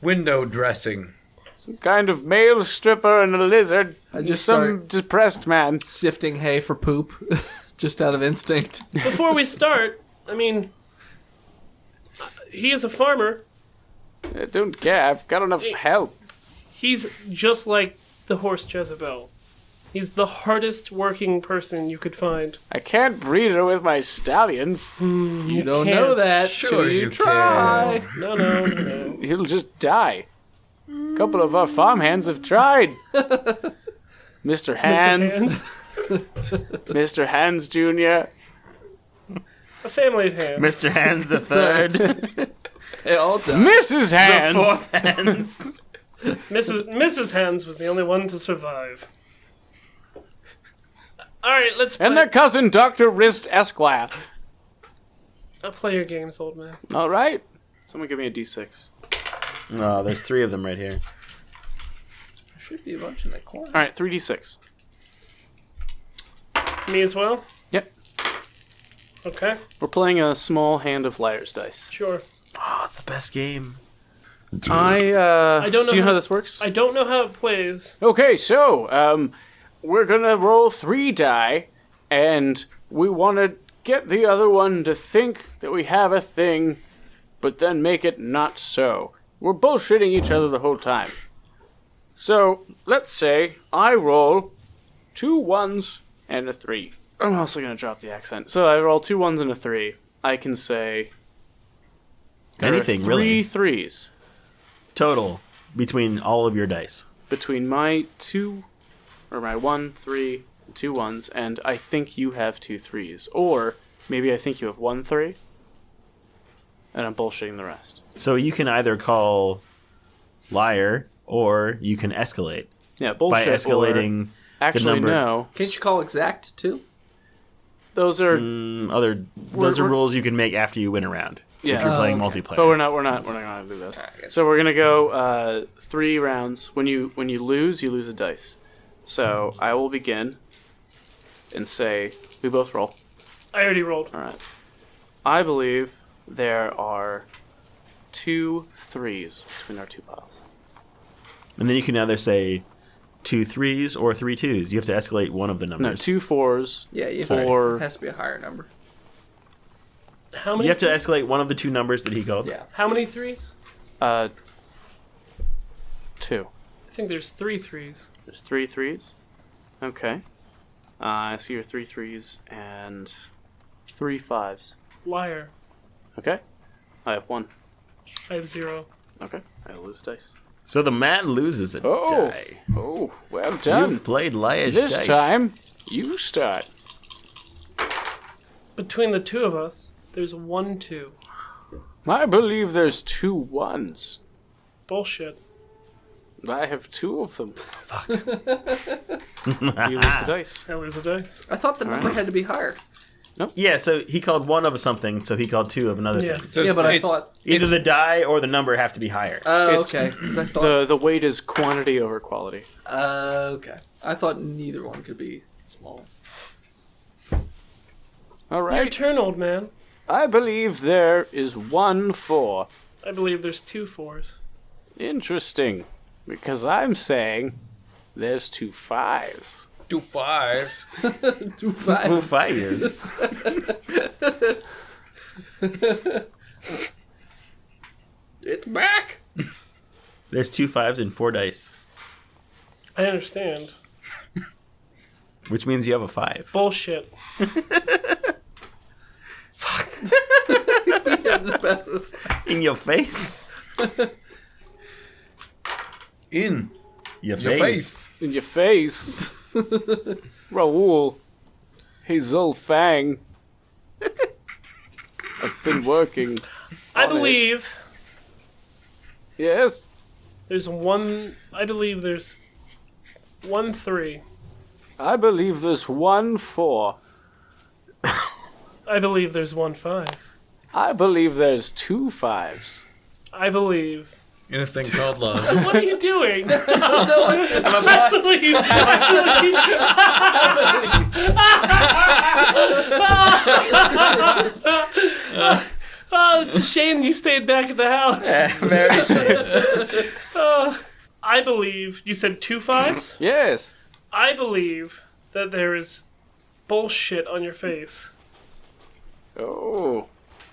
Window dressing. Some kind of male stripper and a lizard. I just some start- depressed man. Sifting hay for poop, just out of instinct. Before we start, I mean, he is a farmer. I don't care. I've got enough help. He's just like the horse Jezebel. He's the hardest working person you could find. I can't breed her with my stallions. You don't can't. know that Sure till you you try. No. He'll just die. A couple of our farmhands have tried. Mr. Hands, Mr. Hands Jr., A family of hands. Mr. Hands the Third, They all die. Mrs. Hands. the Fourth Hands. Mrs. Hands was the only one to survive. Alright, let's play. And their cousin, Dr. Wrist Esquire. I'll play your games, old man. All right. Someone give me a D6. Oh, there's 3 of them right here. Should be a bunch in that corner. All right, 3D6. Me as well? Yep. Okay, We're playing a small hand of liar's dice. sure. Oh, it's the best game. I don't know Do you know how- how this works? I don't know how it plays. Okay, so we're gonna roll 3 die, and we want to get the other one to think that we have a thing, but then make it not so. We're bullshitting each other the whole time. So let's say I roll 2 1s and a 3. I'm also gonna drop the accent. So I roll 2 1s and a 3. I can say there are Anything, 3 really. 3s. total between all of your dice? Between my 1, 3, 2 1s, and I think you have 2 3s. Or maybe I think you have 1 3, and I'm bullshitting the rest. So you can either call liar or you can escalate. Yeah, bullshit. By escalating Actually, the number. no. Can't you call exact too? Those are Those are rules you can make after you win a round. Yeah. If you're playing okay. multiplayer. But we're not gonna do this. Alright. So we're gonna go 3 rounds. When you lose, you lose a dice. So I will begin and say we both roll. I already rolled. All right. I believe there are 2 3s between our 2 piles. And then you can either say 2 3s or 3 2s. You have to escalate one of the numbers. No, 2 4s. Yeah, you Or- it has to be a higher number. How many? You have to escalate one of the 2 numbers that he called. Yeah. How many threes? 2. I think there's 3 threes. There's 3 3s. Okay. I see your 3 3s and 3 5s. Liar. Okay. I have 1. I have 0. Okay. I lose a dice. So the man loses a die. Oh, well done. You've played liar's This dice. time, you start. Between the two of us, there's 1 2. I believe there's 2 1s. Bullshit. I have 2 of them. Fuck. You lose the dice. I lose a dice. I thought the number right. had to be higher. Yeah, so he called one of something, so he called 2 of another Yeah. thing. So Yeah, but I it's- thought. Either the die or the number have to be higher. Oh, It's okay. 'Cause I thought. The weight is quantity over quality. Okay. I thought neither one could be small. All Your right. turn, old man. I believe there is 1 4. I believe there's 2 4s. Interesting. Because I'm saying there's 2 5s. 2 5s. 2 5. 5 years. It's back. There's 2 5s and 4 dice, I understand. which means you have a 5. Bullshit. In your face. In Your your face. In your face. Raoul. Hazel Fang. I've been working. I on it. believe Yes. there's 1. I believe there's 1 3. I believe there's 1 4. I believe there's 1 5. I believe there's 2 5s. I believe. In a thing called love. What are you doing? Oh, it's a shame you stayed back at the house. Very shame. I believe you said 2 5s. Yes. I believe that there is bullshit on your face. Oh.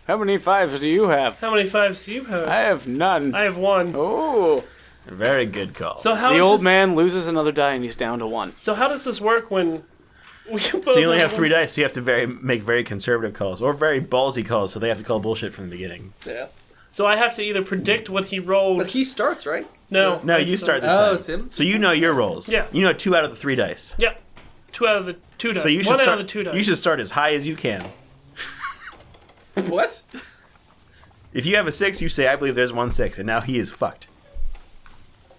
How many 5s do you have? How many 5s do you have? I have none. I have 1. Oh. Very good call. So how The is old this, man loses another die and he's down to 1. So how does this work when we both So you only have 3 one- dice, so you have to make very conservative calls or very ballsy calls, so they have to call bullshit from the beginning. Yeah. So I have to either predict what he rolled. But he starts, right? No. No, I you start this Oh, time. it's him? So you know your rolls. Yeah. You know 2 out of the 3 dice. Yeah. 2 out of the 2 dice. So you should 1 start. out of the 2 dice. You should start as high as you can. What? If you have a 6, you say, "I believe there's 1 6," and now he is fucked.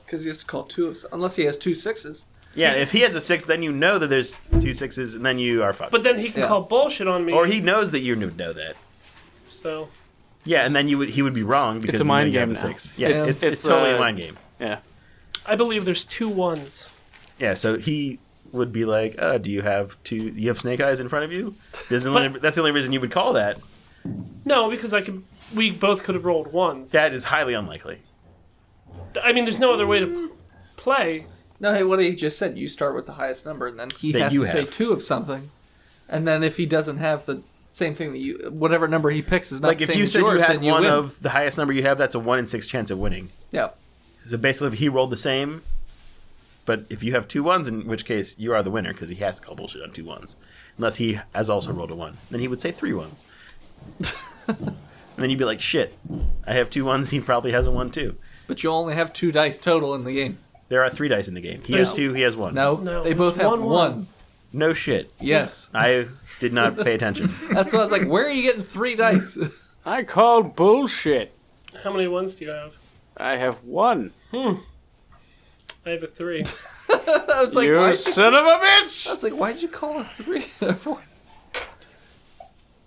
Because he has to call 2 unless he has 2 6s. Yeah, if he has a 6, then you know that there's 2 6s, and then you are fucked. But then he can Yeah. call bullshit on me. Or he knows that you would know that. So Yeah, and then he would be wrong because a mind you know you game have a now. 6. Yeah, It's- it's totally a uh, mind game. Yeah. I believe there's 2 1s. Yeah, so he would be like, "Do you have 2? You have snake eyes in front of you?" That's the only reason you would call that. No, because we both could have rolled 1s. That is highly unlikely. I mean, there's no other way to play. No, hey, what he just said, you start with the highest number, and then he That has you to say have. 2 of something. And then if he doesn't have the same thing that you, whatever number he picks is not Like the if same you as said yours, you had then you one win. of the highest number you have, that's a 1 in 6 chance of winning. Yeah. So basically, if he rolled the same, but if you have 2 1s, in which case you are the winner because he has to call bullshit on 2 1s, unless he has also rolled a 1, then he would say 3 1s. And then you'd be like, shit, I have 2 ones, he probably has a 1 too. But you only have 2 dice total in the game. There are 3 dice in the game. He has 2, he has 1. No, No, they both it's have 1, 1. No shit. Yes. I did not pay attention. That's why I was like, where are you getting 3 dice? I call bullshit. How many ones do you have? I have 1. I have a 3. I was like, You why? son of a bitch! I was like, why'd you call a 3? 4?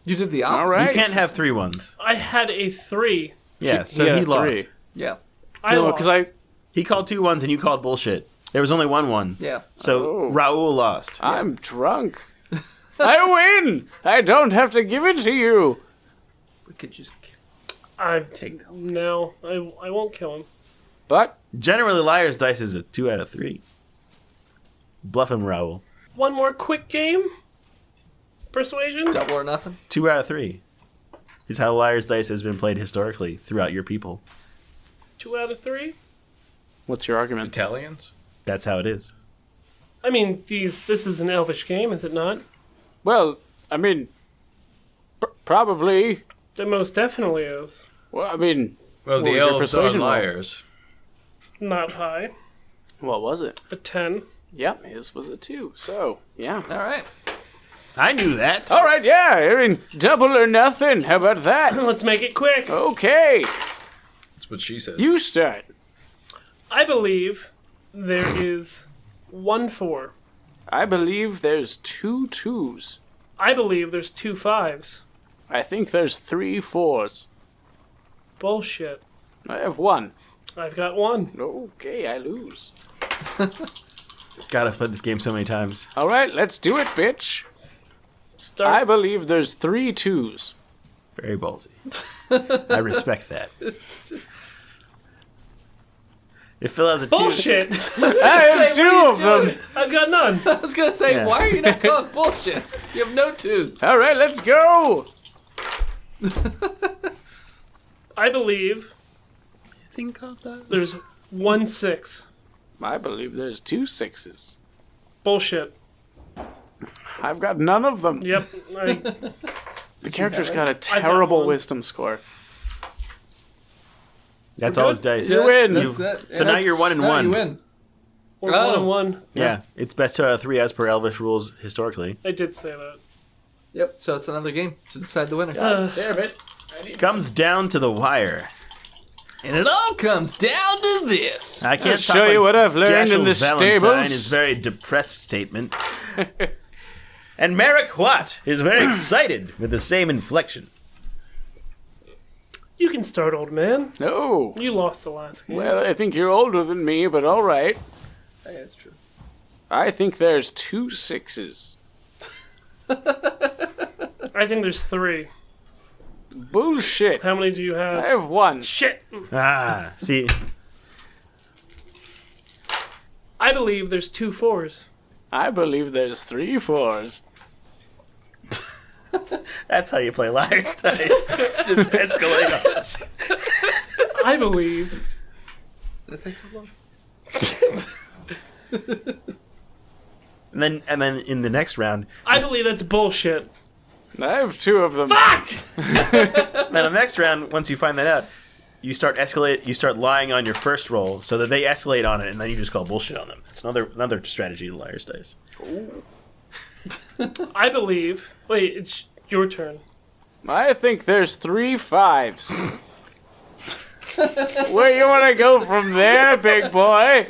You did the opposite. All right. You can't have 3 ones. I had a 3. Yeah, so had he a lost. 3. Yeah. I No, lost. because He called 2 ones and you called bullshit. There was only 1 1. Yeah. So Oh. Raul lost. I'm drunk. I win! I don't have to give it to you. We could just... No, I won't kill him. But Generally, Liar's Dice is a 2 out of 3. Bluff him, Raul. One more quick game? Persuasion? Double or nothing? 2 out of 3 is how Liar's Dice has been played historically throughout your people. 2 out of 3? what's your argument? Italians? That's how it is. I mean, this is an elvish game, is it not? Well, I mean, probably. It most definitely is. Well, I mean, Well, What the was your elves are persuasion roll? liars. Not high. what was it? A 10. Yep, his was a 2. So, yeah. All right. I knew that. All right, yeah. I mean, double or nothing. How about that? Let's make it quick. Okay, That's what she said. you start. I believe there is 1 4. I believe there's 2 2s. I believe there's 2 5s. I think there's 3 4s. Bullshit. I have 1. I've got 1. Okay, I lose. God, I've played this game so many times. All right, let's do it, bitch. I Start. believe there's 3 2s. Very ballsy. I respect that. If Phil has a 2... Bullshit. I have 2 of them. I've got none. I was going to say, Yeah. why are you not calling bullshit? You have no 2s. All right, let's go. I believe Think of that. there's 1 6. I believe there's 2 6s. Bullshit. I've got none of them. Yep. The character's got a got terrible one. wisdom score. That's We're all good? his dice. You win. That's that. So now you're 1 and 1. You win. We're Oh. 1 and 1. Yeah, it's best 2 out of 3 as per Elvish rules historically. I did say that. Yep, so it's another game to decide the winner. Damn it. Comes down to the wire. And it all comes down to this. I can't I'll show you what I've learned in the Valentine stables. is very depressed statement. And Merrick Watt is very excited with the same inflection. You can start, old man. No. You lost the last game. Well, I think you're older than me, but all right. Hey, that's true. I think there's 2 6s. I think there's 3. Bullshit. How many do you I have? have 1. Shit. Ah, see, I believe there's 2 4s. I believe there's 3 4s. that's how you play Liar's Dice. Just escalate on us. I believe Did I think of one? And then in the next round, I believe that's bullshit. I have 2 of them. Fuck! then the next round, once you find that out, you start lying on your first roll so that they escalate on it, and then you just call bullshit on them. It's another strategy to Liar's Dice. I believe. Wait, it's your turn. I think there's 3 5s. Where you want to go from there, big boy?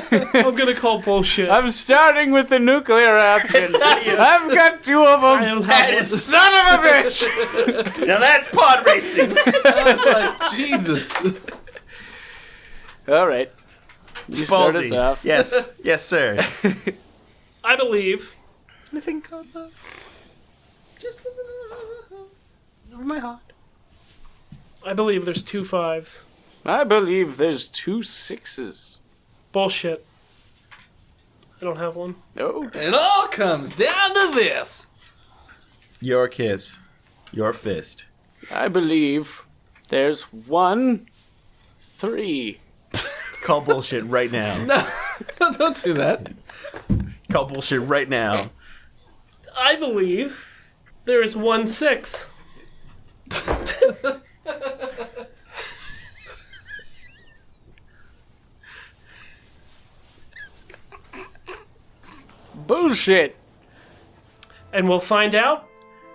I'm gonna call bullshit. I'm starting with the nuclear option. I've got 2 of I them. don't have one. Son of a bitch! Now that's pod racing. I was like, Jesus. All right. You start us Ballsy. off. Yes, sir. I believe Anything called that? Just over my heart. I believe there's 2 5s. I believe there's 2 6s. Bullshit. I don't have one. Oh, It all comes down to this. Your kiss, your fist. I believe there's 1 3. Call bullshit right now. No, don't do that. Call bullshit right now. I believe There is 1/6. Bullshit. And we'll find out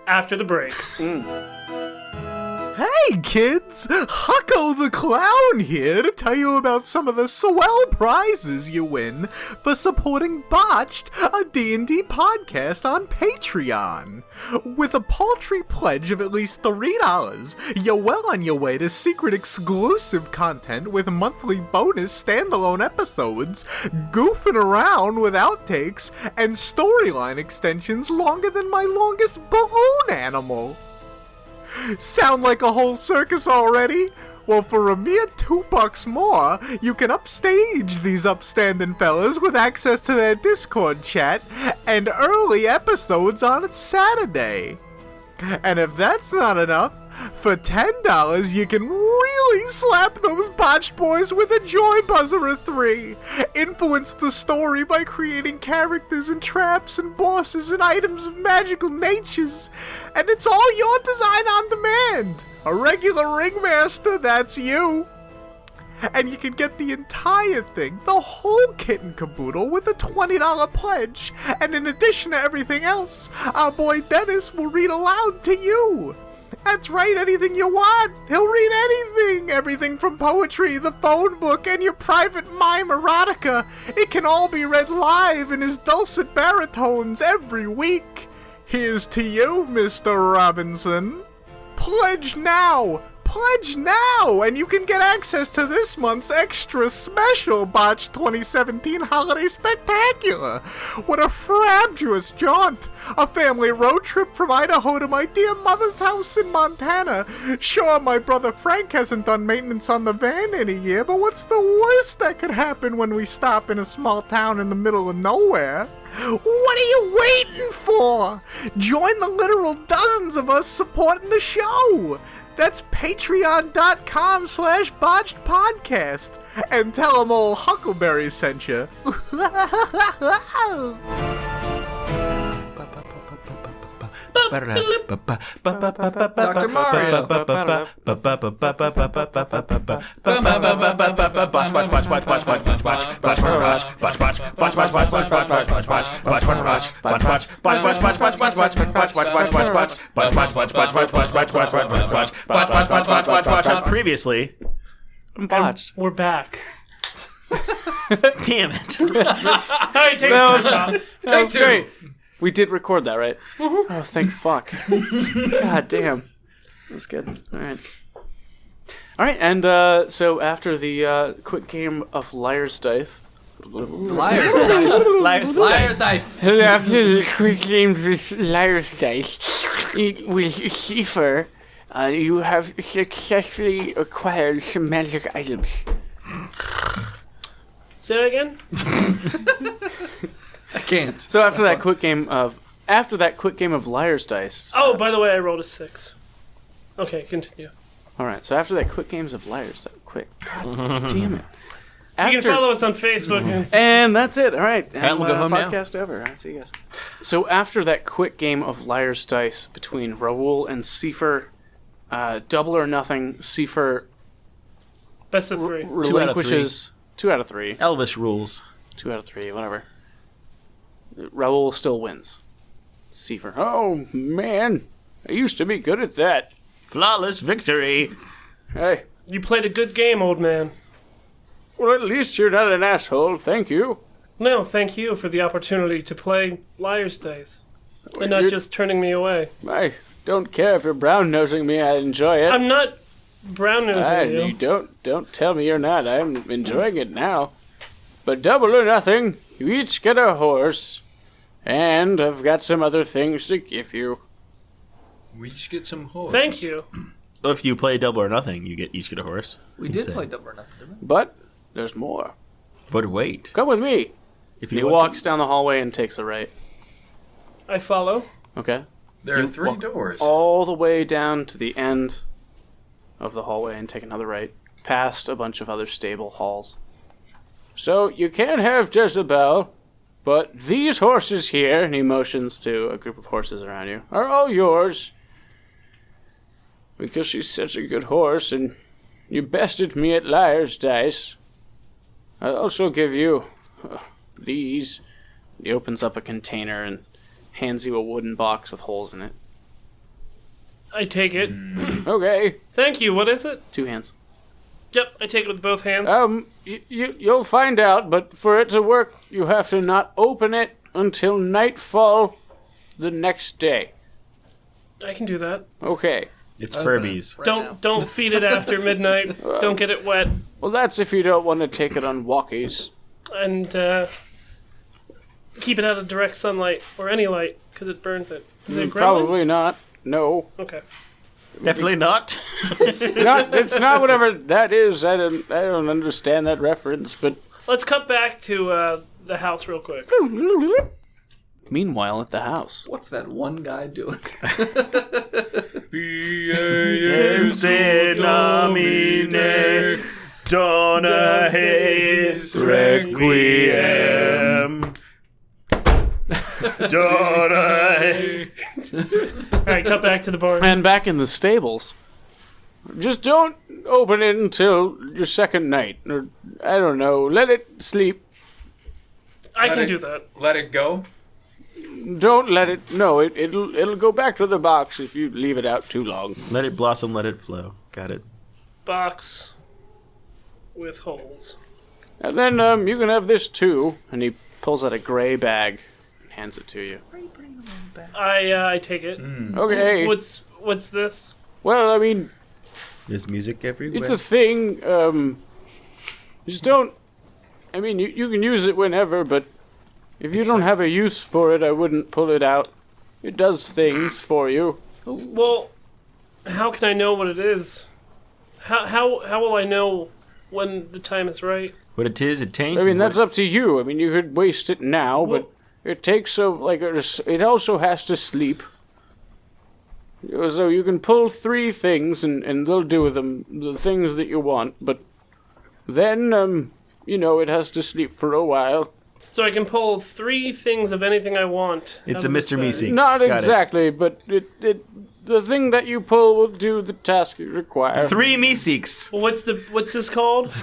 after the break. Hey kids, Hucko the Clown here to tell you about some of the swell prizes you win for supporting Botched, a D&D podcast on Patreon. With a paltry pledge of at least $3, you're well on your way to secret exclusive content with monthly bonus standalone episodes, goofing around with outtakes, and storyline extensions longer than my longest balloon animal. Sound like a whole circus already? Well, for a mere $2 more, you can upstage these upstanding fellas with access to their Discord chat and early episodes on a Saturday. And if that's not enough, for $10 you can really slap those Botched boys with a joy buzzer of 3. Influence the story by creating characters and traps and bosses and items of magical natures. And it's all your design on demand. A regular ringmaster, that's you. And you can get the entire thing, the whole kit and caboodle, with a $20 pledge. And in addition to everything else, our boy Dennis will read aloud to you. That's right, anything you want. He'll read anything. Everything from poetry, the phone book, and your private mime erotica. It can all be read live in his dulcet baritones every week. Here's to you, Mr. Robinson. Pledge now! Pledge now, and you can get access to this month's extra special Botched 2017 Holiday Spectacular. What a frabjous jaunt! A family road trip from Idaho to my dear mother's house in Montana. Sure, my brother Frank hasn't done maintenance on the van in a year, but what's the worst that could happen when we stop in a small town in the middle of nowhere? What are you waiting for? Join the literal dozens of us supporting the show. That's patreon.com/botchedpodcast. And tell them old Huckleberry sent you. Dr. Mario. Previously, Botched. We're back. damn it. All right, take That it. was, that was great. We did record that, right? Oh, thank fuck. God damn. That's good. All right, and so after the quick game of Liar's Dice... Liar dice. After the quick game of Liar's Dice with Cipher, you have successfully acquired some magic items. Say that again? I can't. So after that quick game of Liar's Dice... Oh, by the way, I rolled a 6. Okay, continue. Alright, so after that quick games of Liar's Dice... Quick. God damn it. You can follow us on Facebook. And that's it. All right. And we'll go home now. Podcast over. All right, see you guys. So after that quick game of Liar's Dice between Raoul and Cipher, double or nothing, Cipher Best of 3. relinquishes 2 out of 3. Elvish rules. 2 out of 3, whatever. Raoul still wins. Cipher. Oh, man. I used to be good at that. Flawless victory. Hey. You played a good game, old man. Well, at least you're not an asshole. Thank you. No, thank you for the opportunity to play Liar's Dice. And not just turning me away. I don't care if you're brown-nosing me. I enjoy it. I'm not brown-nosing you. You don't tell me you're not. I'm enjoying it now. But double or nothing, you each get a horse. And I've got some other things to give you. We should get some horse. Thank you. If you play double or nothing, you each get a horse. We did play double or nothing, didn't we? But there's more. But wait. Come with me. If He you want walks down the hallway and takes a right. I follow. Okay? There are You 3 walk doors. all the way down to the end of the hallway and take another right. Past a bunch of other stable halls. So you can't have Jezebel. But these horses here, and he motions to a group of horses around you, are all yours. Because she's such a good horse, and you bested me at liar's dice. I'll also give you these. He opens up a container and hands you a wooden box with holes in it. I take it. Okay. Thank you. What is it? 2 hands. Yep, I take it with both hands. You'll find out, but for it to work, you have to not open it until nightfall the next day. I can do that. Okay. It's Furbies. Don't feed it after midnight. Don't get it wet. Well, that's if you don't want to take it on walkies. And keep it out of direct sunlight or any light because it burns it. Is it gremlin? Probably not. No. Okay. Definitely not. It's not whatever that is. I don't understand that reference, but... Let's cut back to the house real quick. Meanwhile, at the house. What's that one guy doing? Esse nomine dona eis requiem. Dona eis. Alright, cut back to the barn. And back in the stables. Just don't open it until your second night. Or, I don't know, let it sleep. I can do that. Let it go. Don't let it... No, it'll go back to the box if you leave it out too long. Let it blossom, let it flow. Got it. Box with holes. And then you can have this too. And he pulls out a gray bag and hands it to you. I take it. Okay. What's this? Well, I mean, There's music everywhere. it's a thing. Just don't... I mean, you can use it whenever, but if you don't have a use for it, I wouldn't pull it out. It does things for you. Well, how can I know what it is? How will I know when the time is right? What it is, it taints. I mean, that's up to you. I mean, you could waste it now, but it takes it also has to sleep. So you can pull 3 things, and they'll do them, the things that you want, but then, it has to sleep for a while. So I can pull 3 things of anything I want. It's out a of this Mr. bag. Meeseeks. Not Got it. exactly, but the thing that you pull will do the task you require. 3 Meeseeks. Well, what's this called?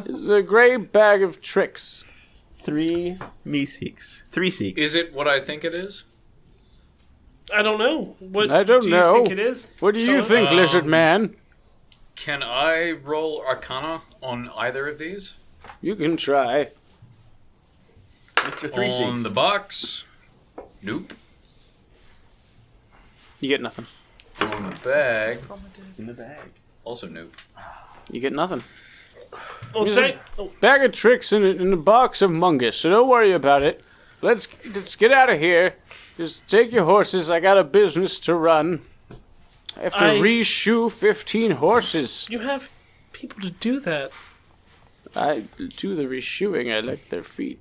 It's a gray bag of tricks. 3 Meeseeks. 3 Seeks. Is it what I think it is? I don't know. What I don't do know. you think it is? What do you think, Lizard Man? Can I roll Arcana on either of these? You can try. Mr. 3 On Seeks. the box? Nope. You get nothing. On the bag? It's in the bag. Also nope. You get nothing. Oh, Bag of tricks in a box of mungus, so don't worry about it. Let's get out of here. Just take your horses. I got a business to run. I have to reshoe 15 horses. you have people to do that. I do the reshoeing. I like their feet.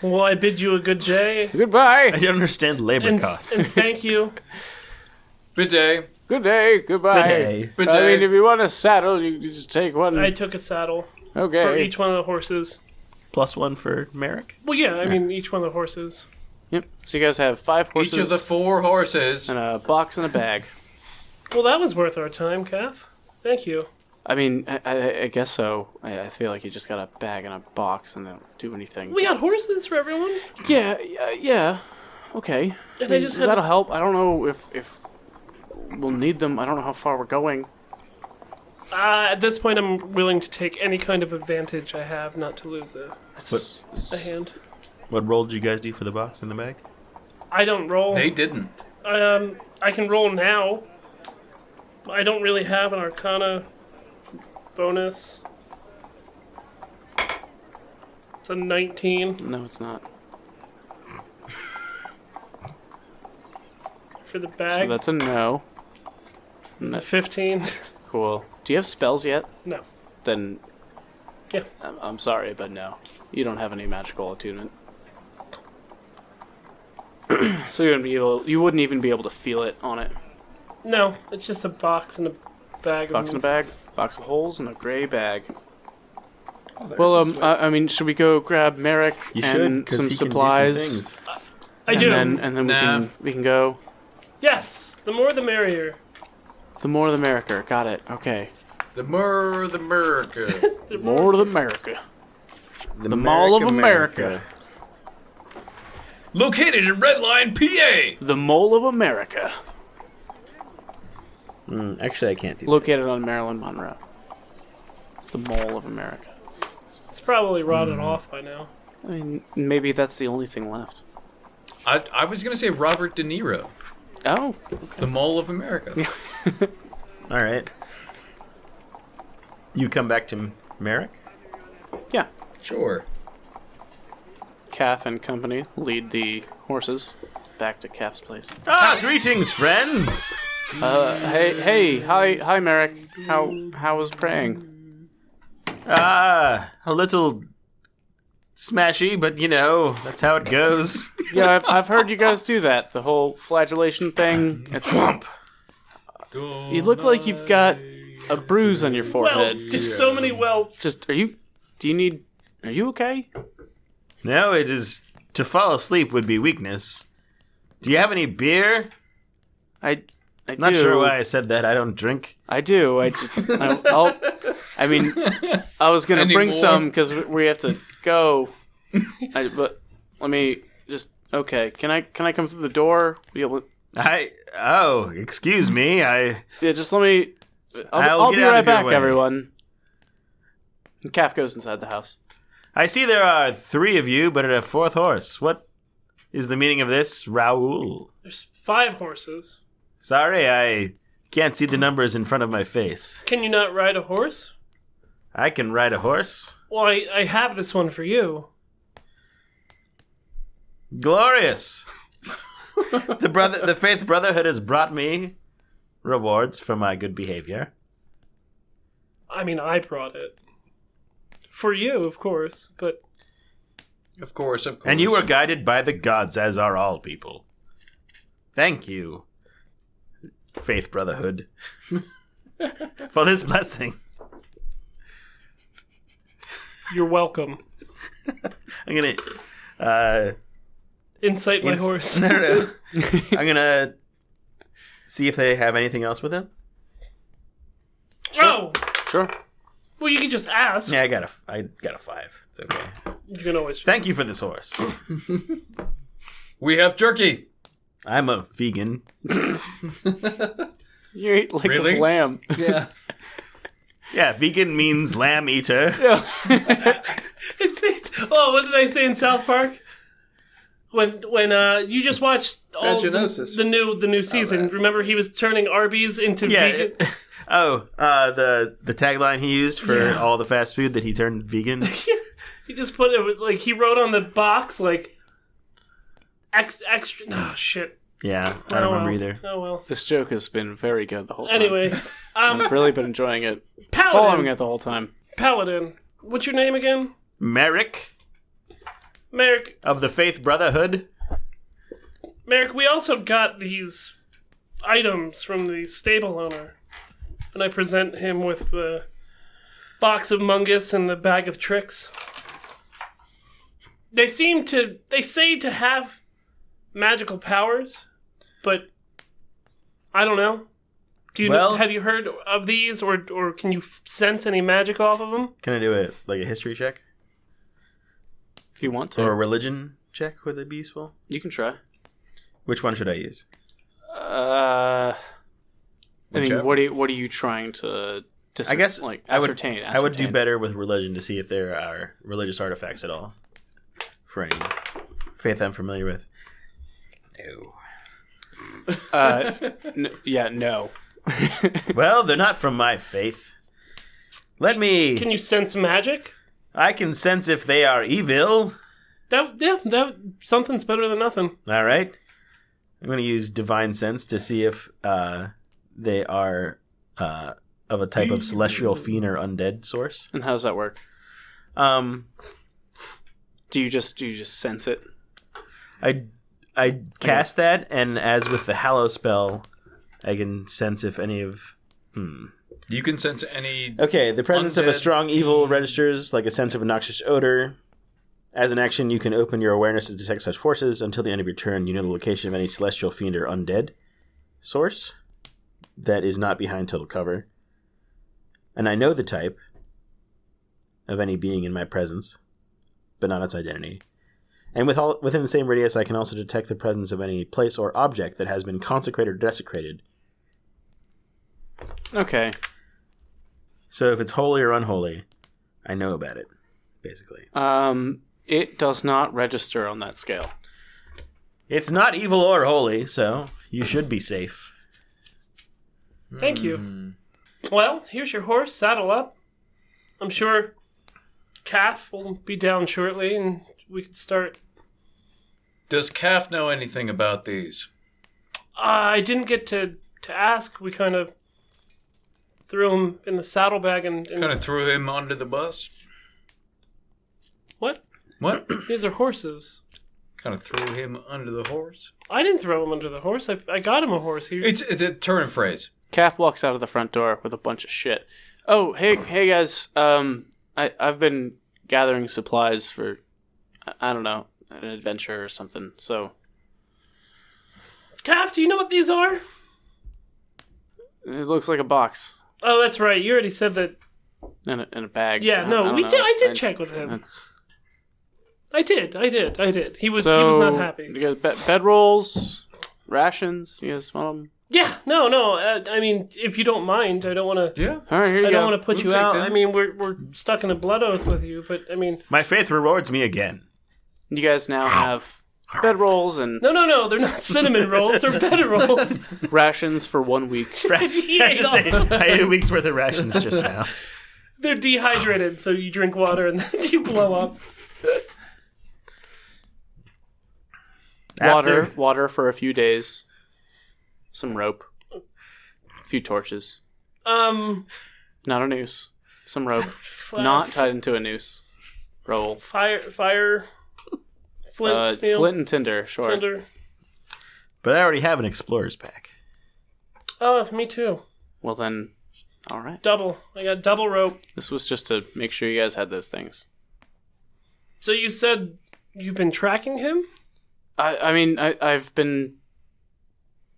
Well, I bid you a good day. Goodbye. I don't understand labor And costs. thank you. Good day. Good day. Goodbye. Hey. Good I day. mean, if you want a saddle, you can just take one. I took a saddle Okay. for each one of the horses. +1 for Merrick. Well, yeah, I mean, each one of the horses. Yep. So you guys have 5 horses Each of the 4 horses. and a box and a bag. Well, that was worth our time, Calf. Thank you. I mean, I guess so. I feel like you just got a bag and a box and they don't do anything. We got horses for everyone. Yeah. Okay. And I just had that'll help. I don't know if we'll need them. I don't know how far we're going. At this point, I'm willing to take any kind of advantage I have not to lose a hand. What roll did you guys do for the box in the bag? I don't roll. They didn't. I can roll now. I don't really have an Arcana bonus. It's a 19 No, it's not. for the So bag. that's a no. It's a 15. Cool. Do you have spells yet? No. Then. Yeah. I'm sorry, but no. You don't have any magical attunement. So you wouldn't even be able to feel it on it. No, it's just a box and a bag. Box and a bag, box of holes, and a gray bag. Well, I mean, should we go grab Merrick You should, and 'cause some he can do supplies? things. I do. And then Nah. we can go. Yes, the more the merrier. The more the merrier. Got it. Okay. The more the America. The more the America. The Mall of America. Located in Red Line, PA. The Mall of America. Actually, I can't do that. Located on Maryland Monroe. It's the Mall of America. It's probably rotted off by now. I mean, maybe that's the only thing left. I was gonna say Robert De Niro, Oh. the Mall of America. All right. You come back to Merrick? Yeah. Sure. Calf and company lead the horses back to Calf's place. Greetings, friends! Hi, Merrick. How was praying? A little smashy, but you know, that's how it goes. Yeah, I've heard you guys do that. The whole flagellation thing. It's You look like you've got a bruise on your forehead. Welts, just so many welts. Are you okay? No, it is. To fall asleep would be weakness. Do you have any beer? I Not do. sure why I said that. I don't drink. I do. I was gonna bring Anymore? some because we have to go. But let me just. Okay, can I come through the door? Excuse me. Yeah, just let me. I'll I'll get be out right of your back, way. everyone. And Calf goes inside the house. I see there are 3 of you, but a 4th horse. What is the meaning of this, Raoul? There's 5 horses. Sorry, I can't see the numbers in front of my face. Can you not ride a horse? I can ride a horse. Well, I have this one for you. Glorious. The Faith Brotherhood has brought me rewards for my good behavior. I mean, I brought it. For you, of course, but... Of course. And you were guided by the gods, as are all people. Thank you, Faith Brotherhood, for this blessing. You're welcome. I'm gonna Incite my horse. No. I'm gonna see if they have anything else with them. Oh! Sure. Well, you can just ask. Yeah, I got a 5. It's okay. You can always... Thank you for this horse. We have jerky. I'm a vegan. You eat like Really? a lamb. Yeah. Yeah, vegan means lamb eater. It's oh, what did I say in South Park? When you just watched all Vaginosis. the new season. Remember he was turning Arby's into Yeah. vegan. The tagline he used for all the fast food that he turned vegan. He just put it like he wrote on the box like extra. Oh shit. Yeah, I don't remember either. Oh well. This joke has been very good the whole time. Anyway, I've really been enjoying it. Paladin. Following it the whole time. Paladin. What's your name again? Merrick Merrick. of the Faith Brotherhood. Merrick, we also got these items from the stable owner. And I present him with the box of mungus and the bag of tricks. They say to have magical powers, but I don't know. Have you heard of these, or can you sense any magic off of them? Can I do a history check If you want to. or a religion check? Would it be useful? You can try. Which one should I use? I mean, Whichever. what are you trying to I guess ascertain? I would do better with religion to see if there are religious artifacts at all for any faith I'm familiar with. No. No. Well, they're not from my faith. Can you sense magic? I can sense if they are evil. That something's better than nothing. All right. I'm going to use divine sense to see if they are of a type of celestial fiend or undead source. And how does that work? Do you just sense it? I cast that, and as with the Hallow spell, I can sense if any of You can sense any... Okay, the presence of a Undead strong evil fiend. registers like a sense of a noxious odor. As an action, you can open your awareness to detect such forces. Until the end of your turn, you know the location of any celestial fiend or undead source that is not behind total cover. And I know the type of any being in my presence, but not its identity. And within the same radius, I can also detect the presence of any place or object that has been consecrated or desecrated. Okay. So if it's holy or unholy, I know about it, basically. It does not register on that scale. It's not evil or holy, so you should be safe. Thank you. Well, here's your horse. Saddle up. I'm sure Calf will be down shortly, and we can start. Does Calf know anything about these? I didn't get to ask. We kind of threw him in the saddlebag and Kind of threw him under the bus? What? What? These are horses. Kind of threw him under the horse? I didn't throw him under the horse. I got him a horse. It's a turn of phrase. Calf walks out of the front door with a bunch of shit. Oh, hey guys. I've been gathering supplies for, I don't know, an adventure or something. So, Calf, do you know what these are? it looks like a box Oh, that's right. You already said that. in a bag. Yeah, I no, don't we know. did. I did check with him. That's- I did. He was So, not happy. You got bedrolls, rations. You guys want them? Yeah, no. I mean, if you don't mind, I don't want to. Yeah. All right, here you I go. don't want to put We'll you take out. them. I mean, we're stuck in a blood oath with you, but I mean, My faith rewards me again. You guys now have bedrolls and no, they're not cinnamon rolls. They're better rolls. rations for 1 week. He ate all of them. I ate a week's worth of rations just now. They're dehydrated, so you drink water and then you blow up. Water for a few days. Some rope. A few torches. Um, Not a noose. Some rope. Not tied into a noose. Roll. fire, flint, steel, Flint and tinder, sure. tinder. But I already have an explorer's pack. Oh, me too. Well then, all right. Double. I got double rope. This was just to make sure you guys had those things. So you said you've been tracking him? I mean, I've been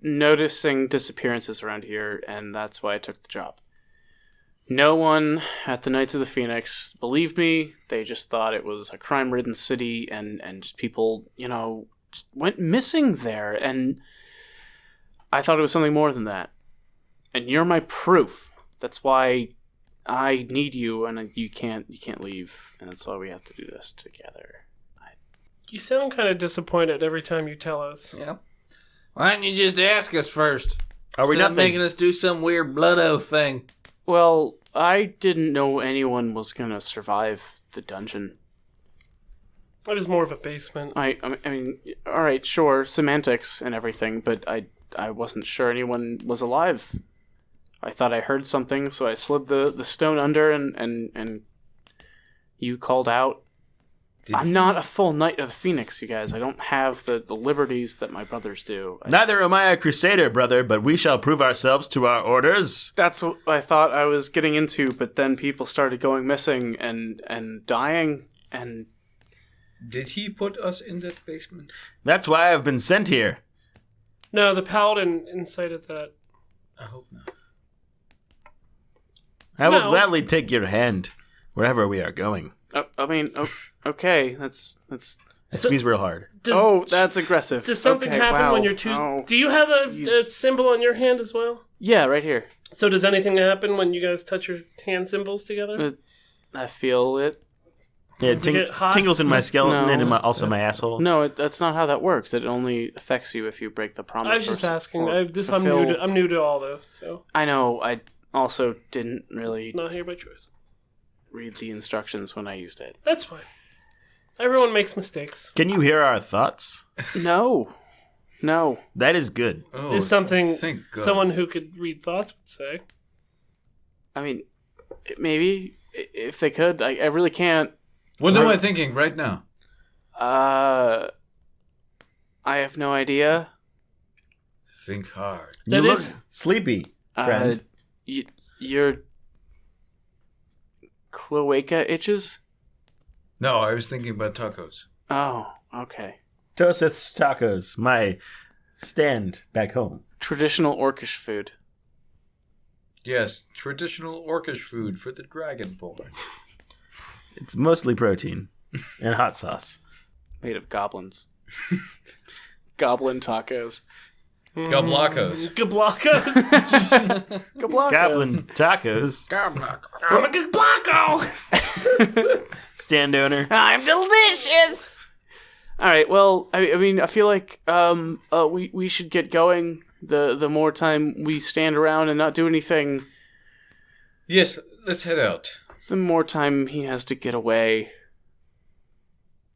noticing disappearances around here, and that's why I took the job. No one at the Knights of the Phoenix believed me. They just thought it was a crime-ridden city, and just people, just went missing there. And I thought it was something more than that. And you're my proof. That's why I need you, and you can't leave. And that's why we have to do this together. You sound kind of disappointed every time you tell us. Yeah. Why didn't you just ask us first? Are we Instead not of making us do some weird blood oath thing? Well, I didn't know anyone was gonna survive the dungeon. It was more of a basement. I mean, all right, sure, semantics and everything, but I wasn't sure anyone was alive. I thought I heard something, so I slid the stone under, and you called out. I'm not a full Knight of the Phoenix, you guys. I don't have the liberties that my brothers do. Neither am I a crusader, brother, but we shall prove ourselves to our orders. That's what I thought I was getting into, but then people started going missing and dying, and Did he put us in that basement? That's why I've been sent here. No, the paladin incited that. I hope not. I will No. gladly take your hand wherever we are going. I mean, okay, that's. I squeeze real hard. That's aggressive. Does something Okay, happen wow. when you're too... Oh, Do you have a jeez. symbol on your hand as well? Yeah, right here. So does anything happen when you guys touch your hand symbols together? I feel it. Yeah, Does it get hot? tingles in my skeleton No. and also my asshole. No, that's not how that works. It only affects you if you break the promise. I was just or- asking. or I'm new to all this, so I know. I also didn't really not here by choice. read the instructions when I used it. That's fine. Everyone makes mistakes. Can you hear our thoughts? No. That is good. Oh, Is something thank God. someone who could read thoughts would say. I mean, maybe if they could. I really can't. What am I thinking right now? I have no idea. Think hard. That you is- look sleepy, friend. Your cloaca itches? No, I was thinking about tacos. Oh, okay. Toseth's Tacos, my stand back home. Traditional orcish food. Yes, traditional orcish food for the dragonborn. It's mostly protein and hot sauce. Made of goblins. Goblin tacos. Gablacos. Gablacos. Gablacos. Goblin tacos. I'm a Gablaco. Stand owner. I'm delicious. All right. Well, I mean, I feel like we should get going. The more time we stand around and not do anything, Yes, let's head out. the more time he has to get away.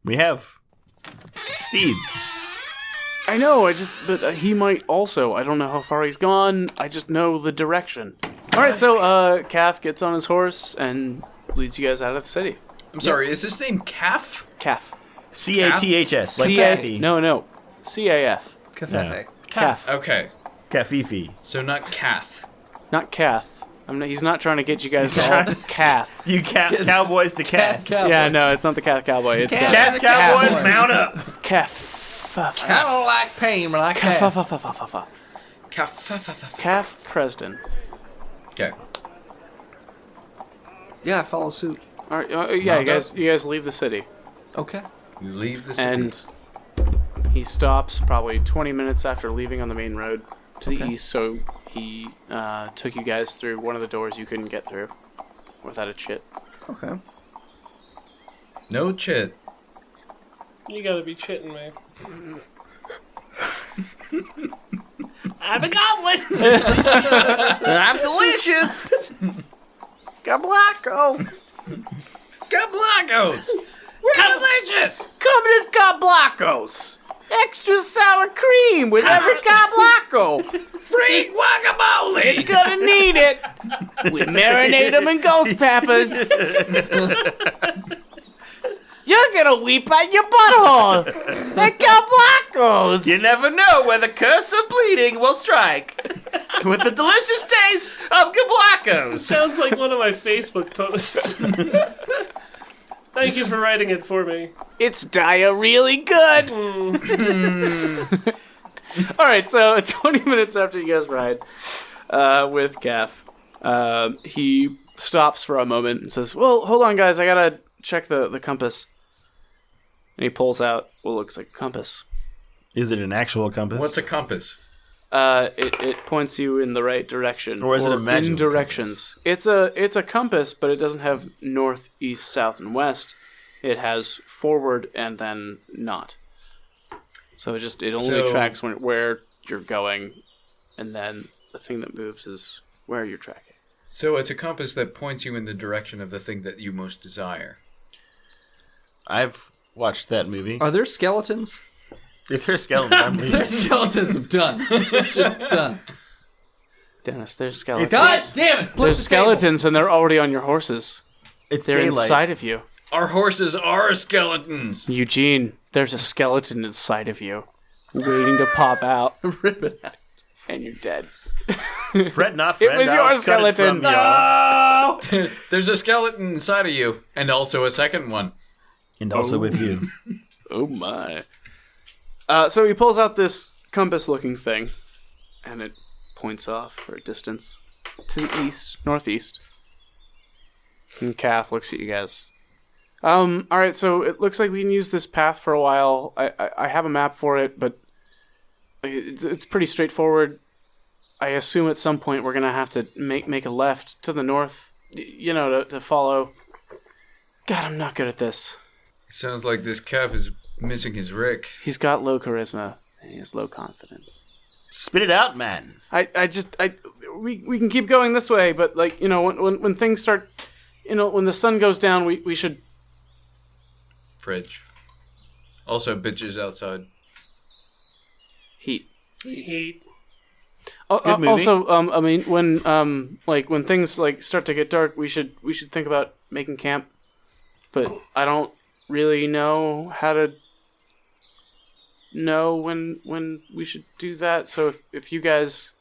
We have steeds. I know. But he might also. I don't know how far he's gone. I just know the direction. All right. So, Calf gets on his horse and leads you guys out of the city. I'm sorry, is his name Calf? Calf. Caths. Like C-A- Kathy. No. C-A-F. Cafefe. Calf. Okay, Cafifi. so not Cath. Not Calf. He's not trying to get you guys all Calf. You cowboys to Cath. Yeah, no, it's not the Calf Cowboy. It's Cath cowboys, mount up. Calf. I don't like pain when I can. Calf Preston. Okay. Yeah, I follow suit. All right, yeah, you guys leave the city, Okay. We leave the city. and he stops probably 20 minutes after leaving on the main road to the east. So he took you guys through one of the doors you couldn't get through without a chit. Okay. No chit. You gotta be chitting me. I'm a goblin. I'm delicious. Gablacco! Gablacos! We're delicious. Come to Gablacos! Extra sour cream with every Gablacco! Free guacamole! Gonna need it! We marinate them in ghost peppers! You're gonna weep at your butthole! At Gablacos! You never know where the curse of bleeding will strike. With the delicious taste of Gablacos. Sounds like one of my Facebook posts. Thank you for writing it for me. It's dia really good! Alright, so 20 minutes after you guys ride with Gaff, he stops for a moment and says, well, hold on guys, I gotta check the compass. And he pulls out what looks like a compass. Is it an actual compass? What's a compass? It points you in the right direction. Or is it a in magical directions? It's a compass, but it doesn't have north, east, south, and west. It has forward and then not. So it only tracks where you're going, and then the thing that moves is where you're tracking. So it's a compass that points you in the direction of the thing that you most desire. I've watched that movie. Are there skeletons? If there's skeletons, I'm If leaving. there's skeletons, I'm done. Just done. Dennis, there's skeletons. God damn it! Flip There's the table. skeletons, and they're already on your horses. It's They're daylight. inside of you. Our horses are skeletons! Eugene, there's a skeleton inside of you, waiting to pop out. Rip it out. And you're dead. Fret not, It friend. was I'll your cut it skeleton. from y'all. There's a skeleton inside of you, and also a second one. And also with you. Oh my. So he pulls out this compass-looking thing, and it points off for a distance to the east, northeast. And Calf looks at you guys. Alright, so it looks like we can use this path for a while. I have a map for it, but it's pretty straightforward. I assume at some point we're gonna have to make a left to the north, to follow. God, I'm not good at this. Sounds like this calf is missing his Rick. He's got low charisma, and he has low confidence. Spit it out, man. We can keep going this way, but when things start, when the sun goes down, we should. Fridge. Also, bitches outside. Heat. Heat. Good movie. Also, when things start to get dark, we should think about making camp. But I don't really know how to know when we should do that. So if you guys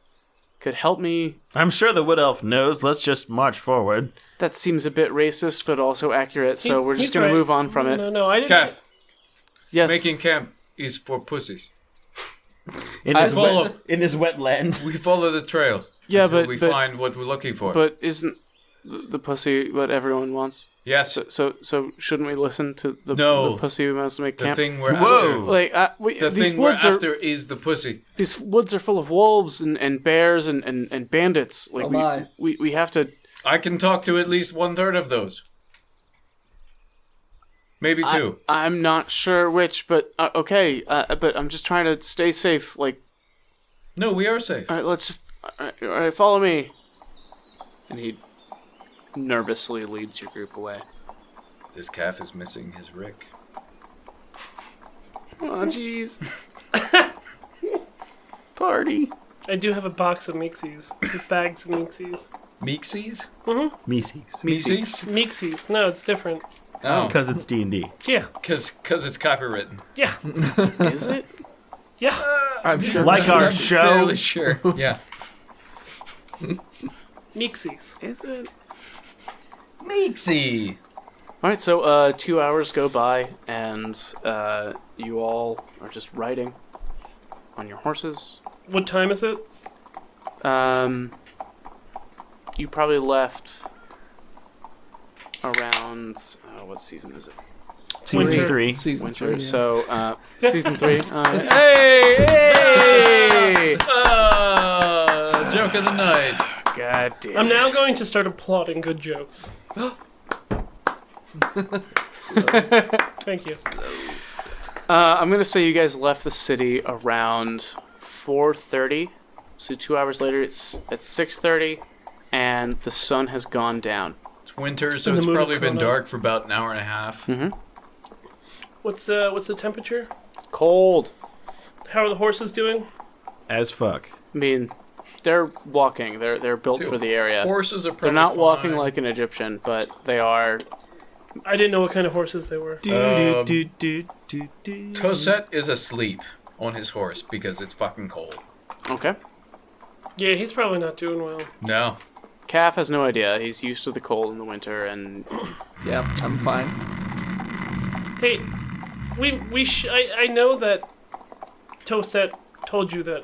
could help me. I'm sure the wood elf knows. Let's just march forward. That seems a bit racist, but also accurate, so we're just He's going right. to move on from it. No, I didn't. Cap, Yes. making camp is for pussies. In this wet land. We follow the trail. Yeah, until but we find what we're looking for. But isn't the pussy what everyone wants? Yes, So shouldn't we listen to the pussy who wants to make the camp? thing we're Whoa. after. Like The these thing we're woods are after is the pussy. these woods are full of wolves and bears and bandits. Like Oh my. we have to. I can talk to at least 1/3 of those. Maybe 2. I'm not sure which, but okay. But I'm just trying to stay safe. Like, No, we are safe. all right, let's just. All right, follow me. And he nervously leads your group away. This calf is missing his Rick. Oh, jeez. Party. I do have a box of Mixies. With bags of Mixies. Meeksies? Meeseeks. Meeksies? Mixies. No, it's different. Oh, Because it's D&D. Yeah. because it's copywritten. Yeah. Is it? Yeah. I'm sure. Like our I'm show. fairly sure. Yeah. Mixies. Is it? Meeksy. All right, so 2 hours go by, and you all are just riding on your horses. What time is it? You probably left around what season is it? Winter. 3. Season Winter. 3. Yeah. So season 3. Hey! Joke of the night. God damn. I'm now going to start applauding good jokes. Thank you. I'm gonna say you guys left the city around 4:30. So 2 hours later, it's at 6:30, and the sun has gone down. It's winter, so And the it's moon probably is been coming up. dark for about an hour and a half. What's the temperature? Cold. How are the horses doing? As fuck. I mean, they're walking. They're built See, for the area. Horses are probably They're not walking fine. like an Egyptian, but they are. I didn't know what kind of horses they were. Toset is asleep on his horse because it's fucking cold. Okay. Yeah, he's probably not doing well. No. Calf has no idea. He's used to the cold in the winter, and Yeah, I'm fine. Hey, I know that Toset told you that.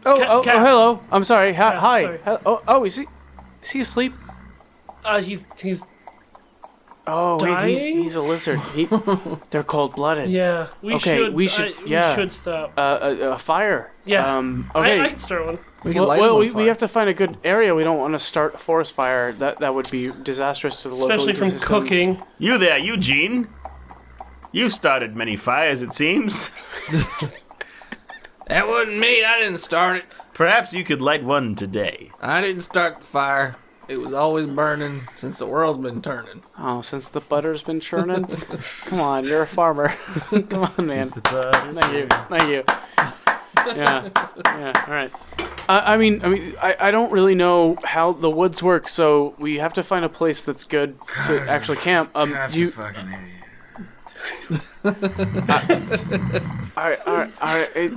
Calf. hello. I'm sorry. Hi. sorry. Oh, is he asleep? He's Oh, wait, dying? he's a lizard. They're cold-blooded. yeah. We should. we should stop. A fire. Yeah. Okay. I can start one. We can light him on we fire. have to find a good area. We don't want to start a forest fire. That would be disastrous to the local Especially from ecosystem. cooking. You there, Eugene. You've started many fires, it seems. That wasn't me. I didn't start it. Perhaps you could light one today. I didn't start the fire. It was always burning since the world's been turning. Oh, since the butter's been churning? Come on, you're a farmer. Come on, man. Thank you. Yeah, all right. I mean, I don't really know how the woods work, so we have to find a place that's good to actually camp. Calf's You, a fucking idiot. all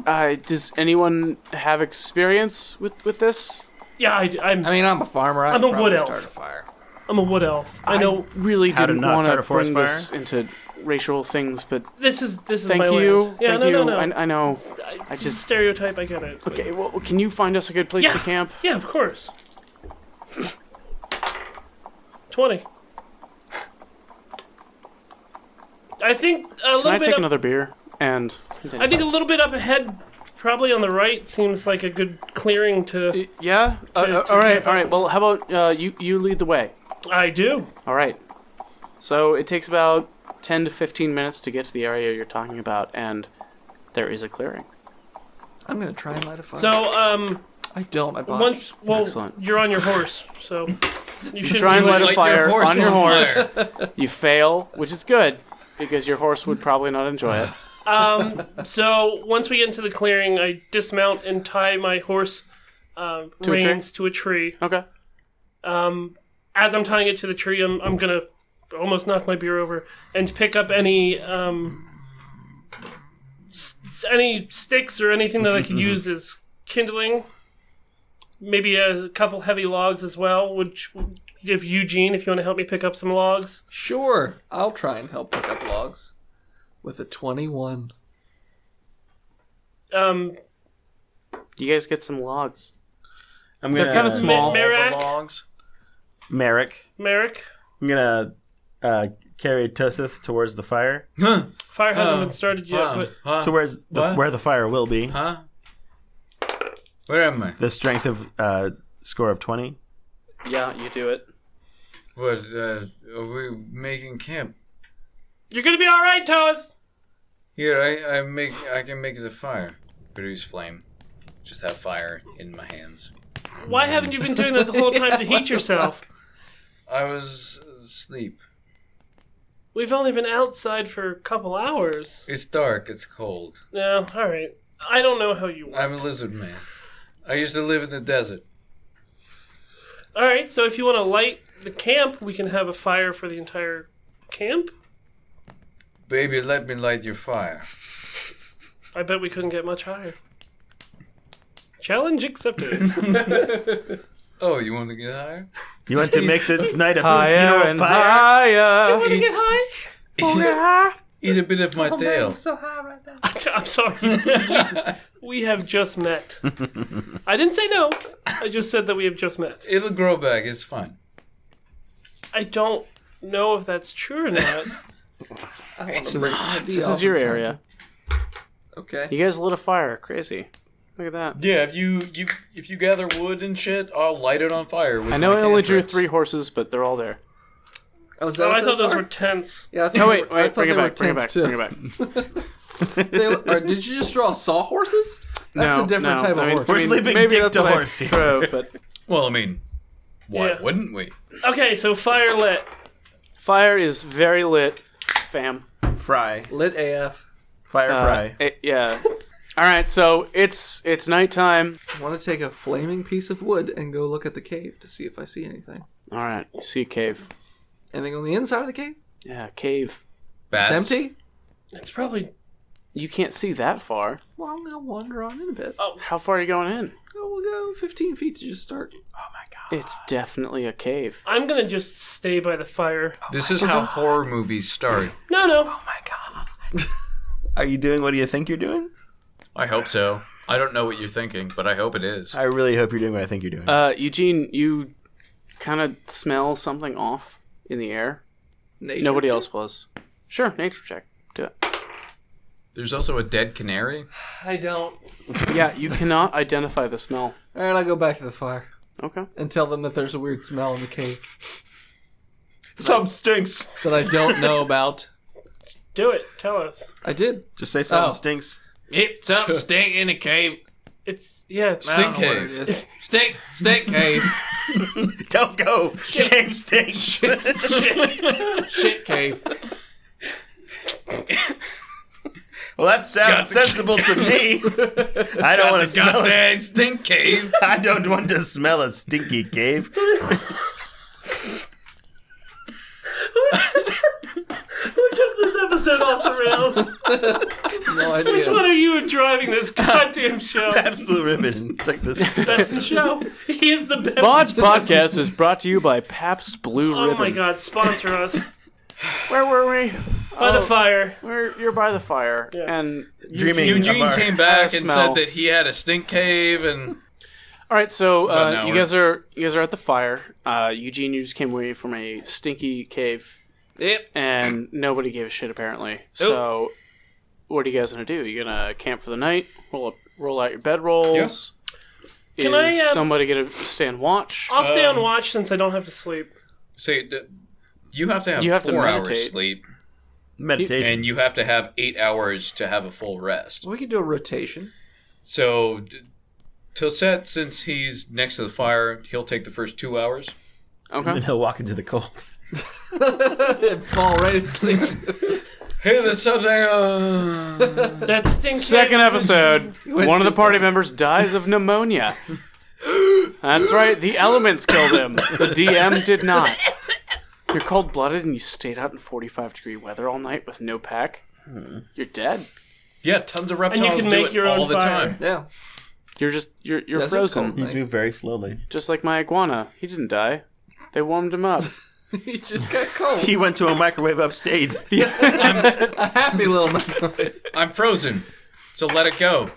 right. Does anyone have experience with this? Yeah, I'm I mean, I'm a farmer. I I'm could a wood probably elf. start a fire. a wood elf. I know Really How to didn't not want start to a forest bring fire? this into racial things, but this is thank my you. land. Yeah, Thank no, you. no. I know. I just stereotype. I get it. Okay, well, can you find us a good place Yeah. to camp? Yeah, of course. 20. I think a Can little I bit. take Up, another beer? And I think a little bit up ahead, probably on the right, seems like a good clearing to. yeah. To All right. camp All right. out. Well, how about you lead the way? I do. All right. So it takes about 10 to 15 minutes to get to the area you're talking about, and there is a clearing. I'm gonna try and light a fire. So, I don't. I bought. once, well, Excellent. you're on your horse, so you should Try and light a Light your fire horse on your on horse. fire. You fail, which is good because your horse would probably not enjoy it. So once we get into the clearing, I dismount and tie my horse reins to a tree. Okay. As I'm tying it to the tree, I'm gonna almost knock my beer over and pick up any sticks or anything that I could use as kindling. maybe a couple heavy logs as well. If Eugene, if you want to help me pick up some logs. Sure, I'll try and help pick up logs with a 21. You guys get some logs. They're kind of small. Merrick. Logs. Merrick. I'm gonna carry Toseth towards the fire. Fire hasn't been started yet, but Towards where the fire will be. Huh? Where am I? The strength of score of 20. Yeah, you do it. What, are we making camp? you're gonna be all right, Toth. Here, I can make the fire. Produce flame. Just have fire in my hands. Why haven't you been doing that the whole time to heat yourself? I was asleep. We've only been outside for a couple hours. It's dark, it's cold. No, all right. I don't know how you work. I'm a lizard man. I used to live in the desert. All right, so if you want to light the camp, we can have a fire for the entire camp. Baby, let me light your fire. I bet we couldn't get much higher. Challenge accepted. Oh, you want to get higher? You want to make this night a Higher funeral and pyre? higher. Want to get high? Eat a bit of my tail. so high right now. I'm sorry. We have just met. I didn't say no. I just said that we have just met. It'll grow back, it's fine. I don't know if that's true or not. This is your area. Okay. You guys lit a fire. Crazy. Look at that. Yeah, if you gather wood and shit, I'll light it on fire. With I know my I only drew cantrips. 3 horses, but they're all there. Oh, is that Oh, what I thought those are? were tents. Yeah, I thought No, they wait, were- I wait. thought Bring it they were back. Bring it back. tents, too. Bring it back. Did you just draw sawhorses? That's No, a different no, type of I mean, horse. We're sleeping maybe dick that's to what I horse here. drew, but Well, I mean, why Yeah. wouldn't we? Okay, so fire lit. fire is very lit, fam. Fry. Lit AF. Fire fry. Yeah. All right, so it's nighttime. I want to take a flaming piece of wood and go look at the cave to see if I see anything. All right, you see a cave. Anything on the inside of the cave? Yeah, cave. Bats? It's empty? It's probably... You can't see that far. Well, I'm going to wander on in a bit. How far are you going in? Oh, we'll go 15 feet to just start. It's definitely a cave. I'm gonna just stay by the fire. This is how horror movies start. No. Are you doing what do you think you're doing? I hope so. I don't know what you're thinking, but I hope it is. I really hope you're doing what I think you're doing. Eugene, you kind of smell something off in the air. Nature Nobody check? else was. Sure, nature check. Do it. There's also a dead canary. I don't. Yeah, you cannot identify the smell. All right, I'll go back to the fire Okay. and tell them that there's a weird smell in the cave Some stinks. that I don't know about. Do it. Tell us. I did. Just say something Oh. stinks. Yep, something stink in the cave. It's... Yeah, it's... Stink I don't know what cave. it is. Stink cave. Don't go. Cave stinks. Shit cave. Well, that sounds sensible to me. I don't want to smell Goddamn it. stink cave. I don't want to smell a stinky cave. Who took this episode off the rails? No idea. Which one of you are driving this goddamn show? Pabst Blue Ribbon. Check this. Best in show. He is the best. Botched podcast is brought to you by Pabst Blue Oh Ribbon. my god, sponsor us. Where were we? By the fire. You're by the fire. Yeah. And Dreaming. Eugene of our- came back and smell. said that he had a stink cave, and all right, so about an you hour. guys are at the fire. Eugene, you just came away from a stinky cave. Yep. And nobody gave a shit apparently. So, what are you guys gonna do? You gonna camp for the night? Roll out your bedrolls? Yeah. Can I, Is somebody gonna stay and watch? I'll stay on watch since I don't have to sleep. say you have to have You have to 4 hours meditate. sleep, Meditation. and you have to have 8 hours to have a full rest. We could do a rotation. So, Tilset, since he's next to the fire, he'll take the first 2 hours. And Okay. he'll walk into the cold. Fall right asleep. Hey, there's something. That stinks. Second episode. went One of the too party members dies of pneumonia. That's right. The elements killed him. The DM did not. You're cold-blooded and you stayed out in 45-degree weather all night with no pack. You're dead. Yeah, tons of And reptiles you can do make it your all own the fire. time. Yeah. You're Desert's frozen. cold. He's moved very slowly. Just like my iguana. He didn't die. They warmed him up. He just got cold. He went to a microwave upstate. A happy little microwave. I'm frozen, so let it go.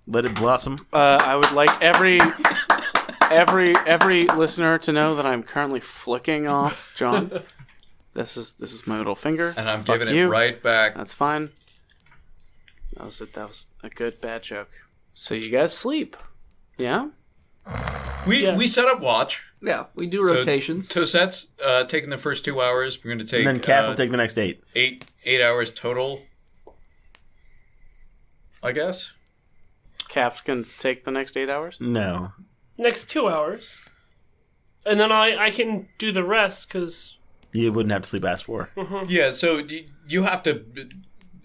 Let it blossom. I would like every listener to know that I'm currently flicking off John. This is my middle finger. And I'm Fuck giving you. it right back. That's fine. That was a good bad joke. So you guys sleep, yeah? We set up watch. Yeah, we do So rotations. Tosette's taking the first 2 hours. We're going to take And then Calf will take the next 8. 8 hours total, I guess. Calf's gonna take the next 8 hours. No. Next 2 hours. And then I can do the rest, because... You wouldn't have to sleep past 4. Yeah, so you have to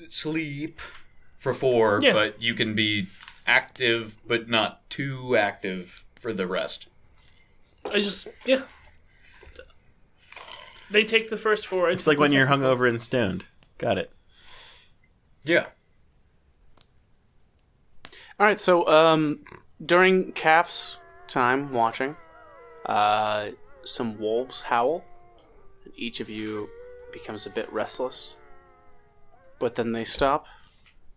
sleep for 4, Yeah. but you can be active, but not too active for the rest. Yeah. They take the first 4. It's like when you're hungover and stoned. Got it. Yeah. All right. So during Calf's time watching, some wolves howl. Each of you becomes a bit restless, but then they stop,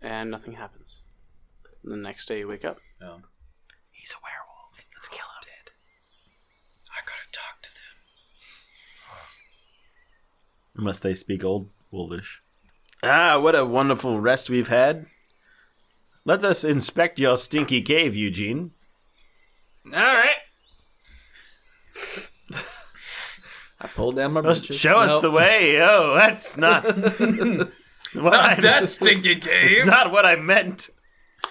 and nothing happens. And the next day you wake up. He's a werewolf. Let's kill him. I gotta talk to them. Unless they speak Old Wolvish. Ah, what a wonderful rest we've had. Let us inspect your stinky cave, Eugene. All right. I pulled down my britches. Show us the way. Oh, that's not... Not that stinky cave! It's not what I meant.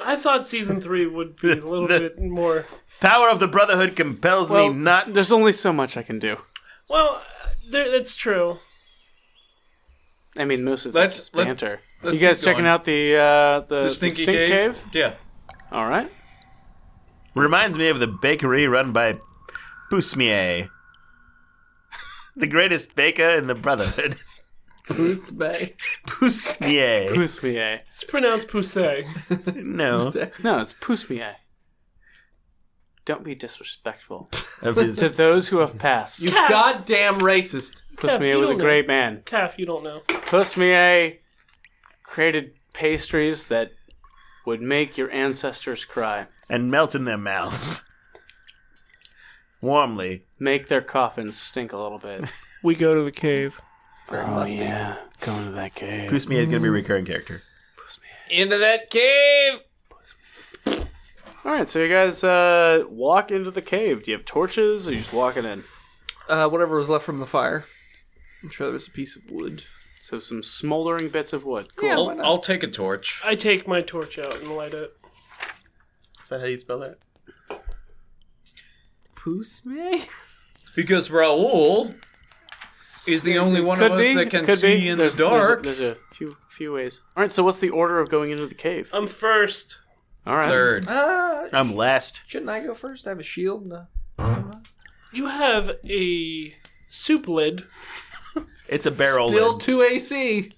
I thought season 3 would be a little bit more... Power of the Brotherhood compels me not... There's only so much I can do. Well, that's true. I mean, most of this is banter. let's You guys keep checking going. out the Stinky stink cave? Yeah. All right. Reminds me of the bakery run by Pousmier. The greatest baker in the Brotherhood. Bruce Bay. Pousmier. Pousmier. It's pronounced pousse. No. No, it's Pousmier. Don't be disrespectful Of his... to those who have passed. You goddamn racist. Pousmier you was a don't know. great man. Calf, you don't know. Pousmier created pastries that would make your ancestors cry, and melt in their mouths. Warmly. make their coffins stink a little bit. We go to the cave. Yeah, going to that cave. Pousmier is going to be a recurring character. Into that cave. All right, so you guys walk into the cave. Do you have torches, or are you just walking in? Whatever was left from the fire. I'm sure there was a piece of wood. So some smoldering bits of wood. Cool. Yeah, why not? I'll take a torch. I take my torch out and light it. Is that how you spell that? Pousme? Because Raoul is the only one of us that can see in the dark. There's a few ways. All right, so what's the order of going into the cave? I'm first. All right. Third. I'm last. Shouldn't I go first? I have a shield. You have a soup lid. It's a barrel Still lid. 2 AC.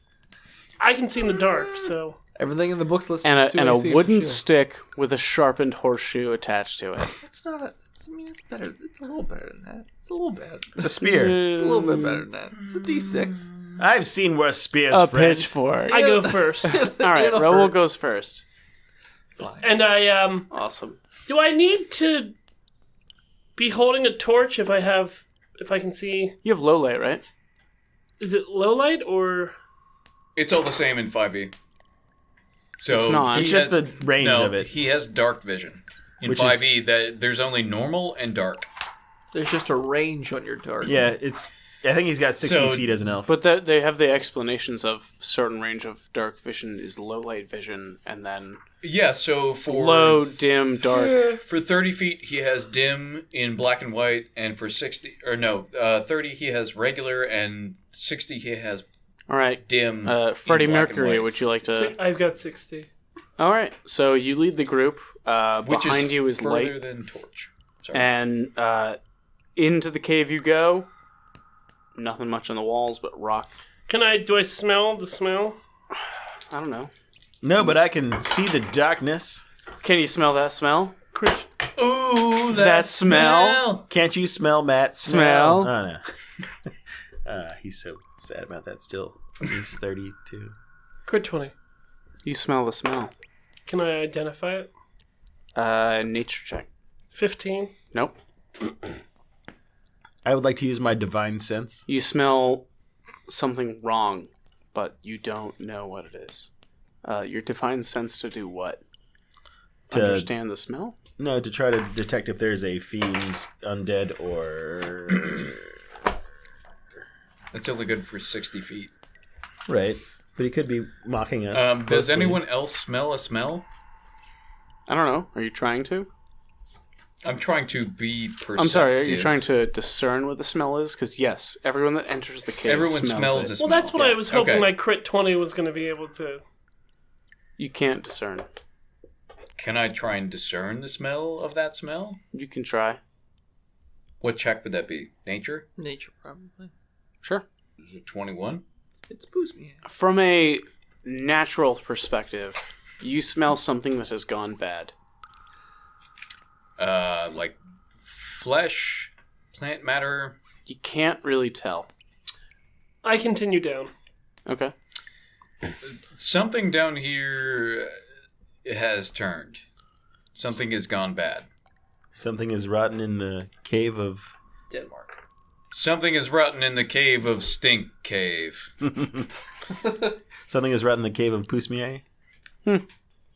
I can see in the dark, so... Everything in the books list And is 2 a AC wooden for shield. stick with a sharpened horseshoe attached to it. It's not a... I mean, it's better. It's a little better than that. It's a little bit. It's a spear. A little bit better than that. It's a D6. I've seen worse spears, A friend. pitchfork. I go first. All right, It'll Raoul hurt. goes first. And I, Awesome. do I need to be holding a torch if I can see? You have low light, right? Is it low light or? It's all the same in 5e. So It's not. he It's just has- the range no, of it. he has dark vision. In Which 5e, that there's only normal and dark. There's just a range on your dark. Yeah, it's... I think he's got 60 So- feet as an elf. But they have the explanations of certain range of dark vision is low light vision, and then Yeah, so for low, dim, dark. for 30 feet he has dim in black and white, and for 30 he has regular, and 60 he has All right. dim. Freddie in black and Mercury, white. would you like to? I've got 60. All right. So you lead the group. Which Behind you is further light, than torch. Sorry. and into the cave you go. Nothing much on the walls, but rock. Do I smell the smell? I don't know. No, but I can see the darkness. Can you smell that smell? Crit. Ooh, That smell? Can't you smell Matt Smell? Oh, no. He's so sad about that still. He's 32. Crit 20. You smell the smell. Can I identify it? Nature check. 15. Nope. I would like to use my divine sense. You smell something wrong, but you don't know what it is. Your divine sense to do what? To understand the smell? No, to try to detect if there's a fiend, undead, or... That's only good for 60 feet. Right. But he could be mocking us. Does anyone else smell a smell? I don't know. Are you trying to? I'm trying to be perceptive. I'm sorry, are you trying to discern what the smell is? Because yes, everyone that enters the cave Everyone smells it. a smell. Well, that's what I was hoping Okay. my crit 20 was going to be able to... You can't discern. Can I try and discern the smell of that smell? You can try. What check would that be? Nature? Nature, probably. Sure. Is it 21? It's me. From a natural perspective, you smell something that has gone bad. Like flesh, plant matter. You can't really tell. I continue down. Okay. Something down here has turned. Something has gone bad. Something is rotten in the cave of... Denmark. Something is rotten in the cave of Stink Cave. Something is rotten in the cave of Pusmier. Yeah,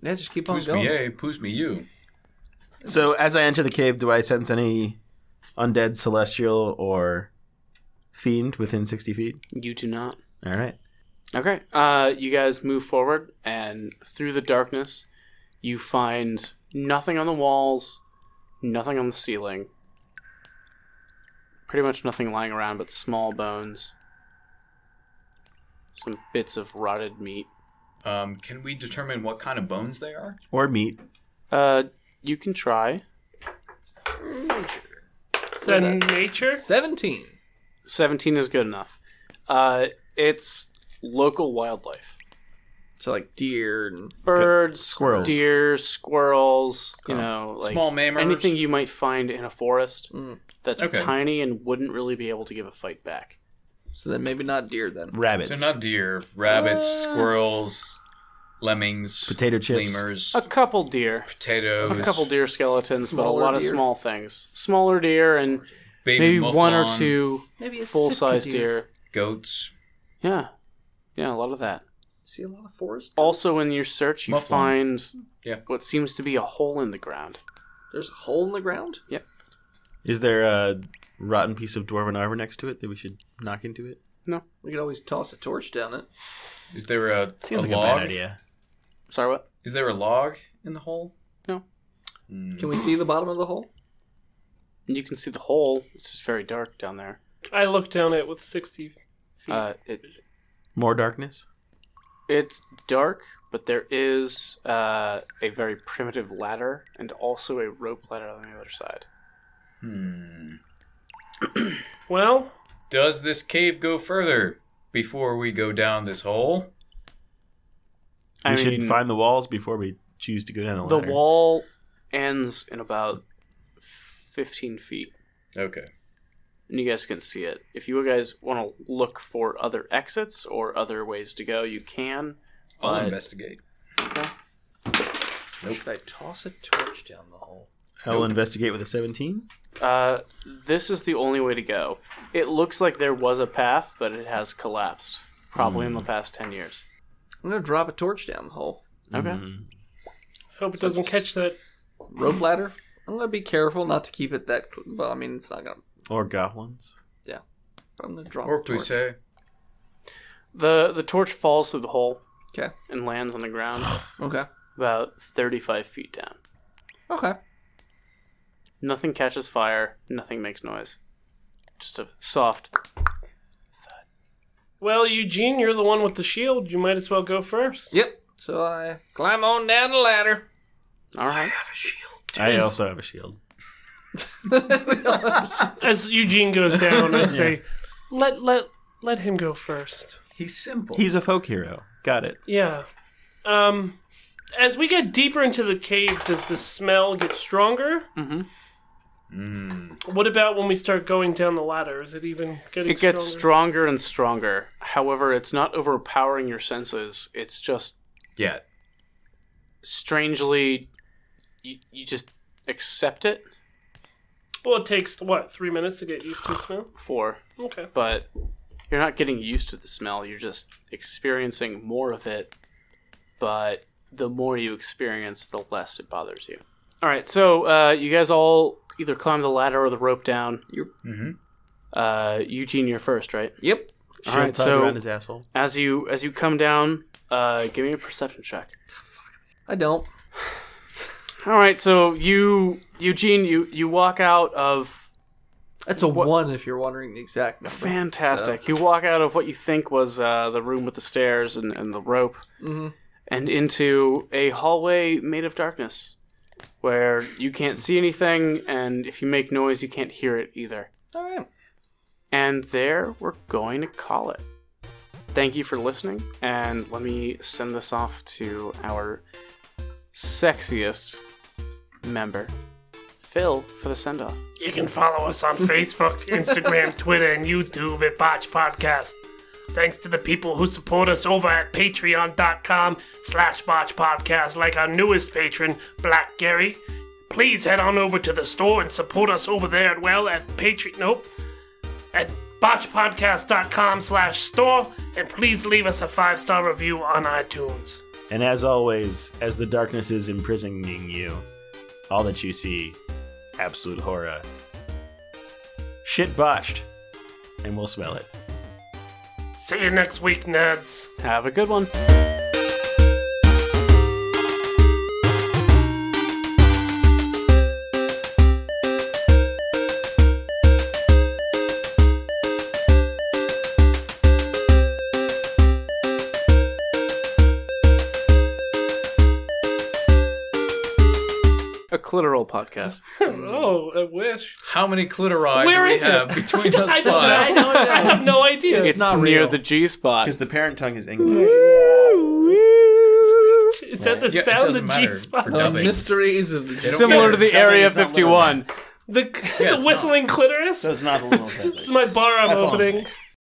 just keep on Poos me going. yay, poos me you. So as I enter the cave, do I sense any undead, celestial, or fiend within 60 feet? You do not. All right. Okay. You guys move forward, and through the darkness, you find nothing on the walls, nothing on the ceiling. Pretty much nothing lying around but small bones. Some bits of rotted meat. Can we determine what kind of bones they are? Or meat. You can try. Is that nature? 17. 17 is good enough. It's local wildlife. So like deer and Birds, Squirrels. deer, squirrels, you know, like Small mammals. anything you might find in a forest that's Okay. tiny and wouldn't really be able to give a fight back. so then maybe not deer then. Rabbits. So not deer, rabbits, squirrels, lemmings, Potato chips. lemurs, A couple deer. potatoes, A couple deer skeletons, but a Smaller lot of deer? small things. Smaller deer and baby maybe one or mufflon, two Maybe a full-size Sitka deer. goats. Yeah. Yeah, a lot of that. See a lot of forest. Also, in your search, you Mufflon. find Yeah. what seems to be a hole in the ground. There's a hole in the ground? Is there a rotten piece of dwarven armor next to it that we should knock into it? We could always toss a torch down it. Is there a Seems like log? a bad idea. Sorry, what? Is there a log in the hole? No. Can we see the bottom of the hole? You can see the hole. It's just very dark down there. I look down it with 60 feet. More darkness? It's dark, but there is a very primitive ladder and also a rope ladder on the other side. Well, Does this cave go further before we go down this hole? We should find the walls before we choose to go down the ladder. the wall ends in about 15 feet. Okay. And you guys can see it. If you guys want to look for other exits or other ways to go, you can. I'll But investigate. Should I toss a torch down the hole? I'll investigate with a 17. this is the only way to go. It looks like there was a path, but it has collapsed. Probably in the past 10 years. I'm going to drop a torch down the hole. Okay. hope it doesn't catch that. Rope ladder? I'm going to be careful not to keep it that... Well, I mean, it's not going to... Or goblins. Yeah. But I'm going to drop Or the torch. poussé. The torch falls through the hole Okay. and lands on the ground Okay. about 35 feet down. Okay. Nothing catches fire. Nothing makes noise. Just a soft... Well, Eugene, you're the one with the shield. You might as well go first. Yep. So I climb on down the ladder. All right. I also have a shield. As Eugene goes down, I say, let him go first. He's simple. He's a folk hero. Got it. Yeah. as we get deeper into the cave, does the smell get stronger? What about when we start going down the ladder? Is it even getting It gets stronger and stronger. However, it's not overpowering your senses. It's just strangely, you just accept it. Well, it takes, 3 minutes to get used to the smell? 4. Okay. But you're not getting used to the smell. You're just experiencing more of it. But the more you experience, the less it bothers you. All right, so you guys all either climb the ladder or the rope down. Eugene, you're first, right? Yep. All right, so around his asshole. as you come down, give me a perception check. I don't. All right, so Eugene, you walk out of. That's a 1 if you're wondering the exact number. Fantastic. So. You walk out of what you think was the room with the stairs and the rope, and into a hallway made of darkness, where you can't see anything, and if you make noise, you can't hear it either. All right. And there, we're going to call it. Thank you for listening, and let me send this off to our sexiest member, Phil, for the send-off. You can follow us on Facebook, Instagram, Twitter, and YouTube at Botched Podcast. Thanks to the people who support us over at patreon.com/Botched Podcast, like our newest patron, Black Gary. Please head on over to the store and support us over there as well at at botchpodcast.com/store, and please leave us a 5-star review on iTunes. And as always, as the darkness is imprisoning you, all that you see, absolute horror. Shit botched. And we'll smell it. See you next week, nerds. Have a good one. A clitoral podcast. Oh, I wish. How many clitori Where do we is it? have between us I don't know. five? I have no idea. It's not near real. the G spot. Because the parent tongue is English. Is that the Yeah, it sound doesn't of matter G-spot? for The dubbing. mysteries of the... Similar to the Dubbing Area is not 51. The it's whistling clitoris? So it's not a little This is my bar I'm That's all I'm opening. saying.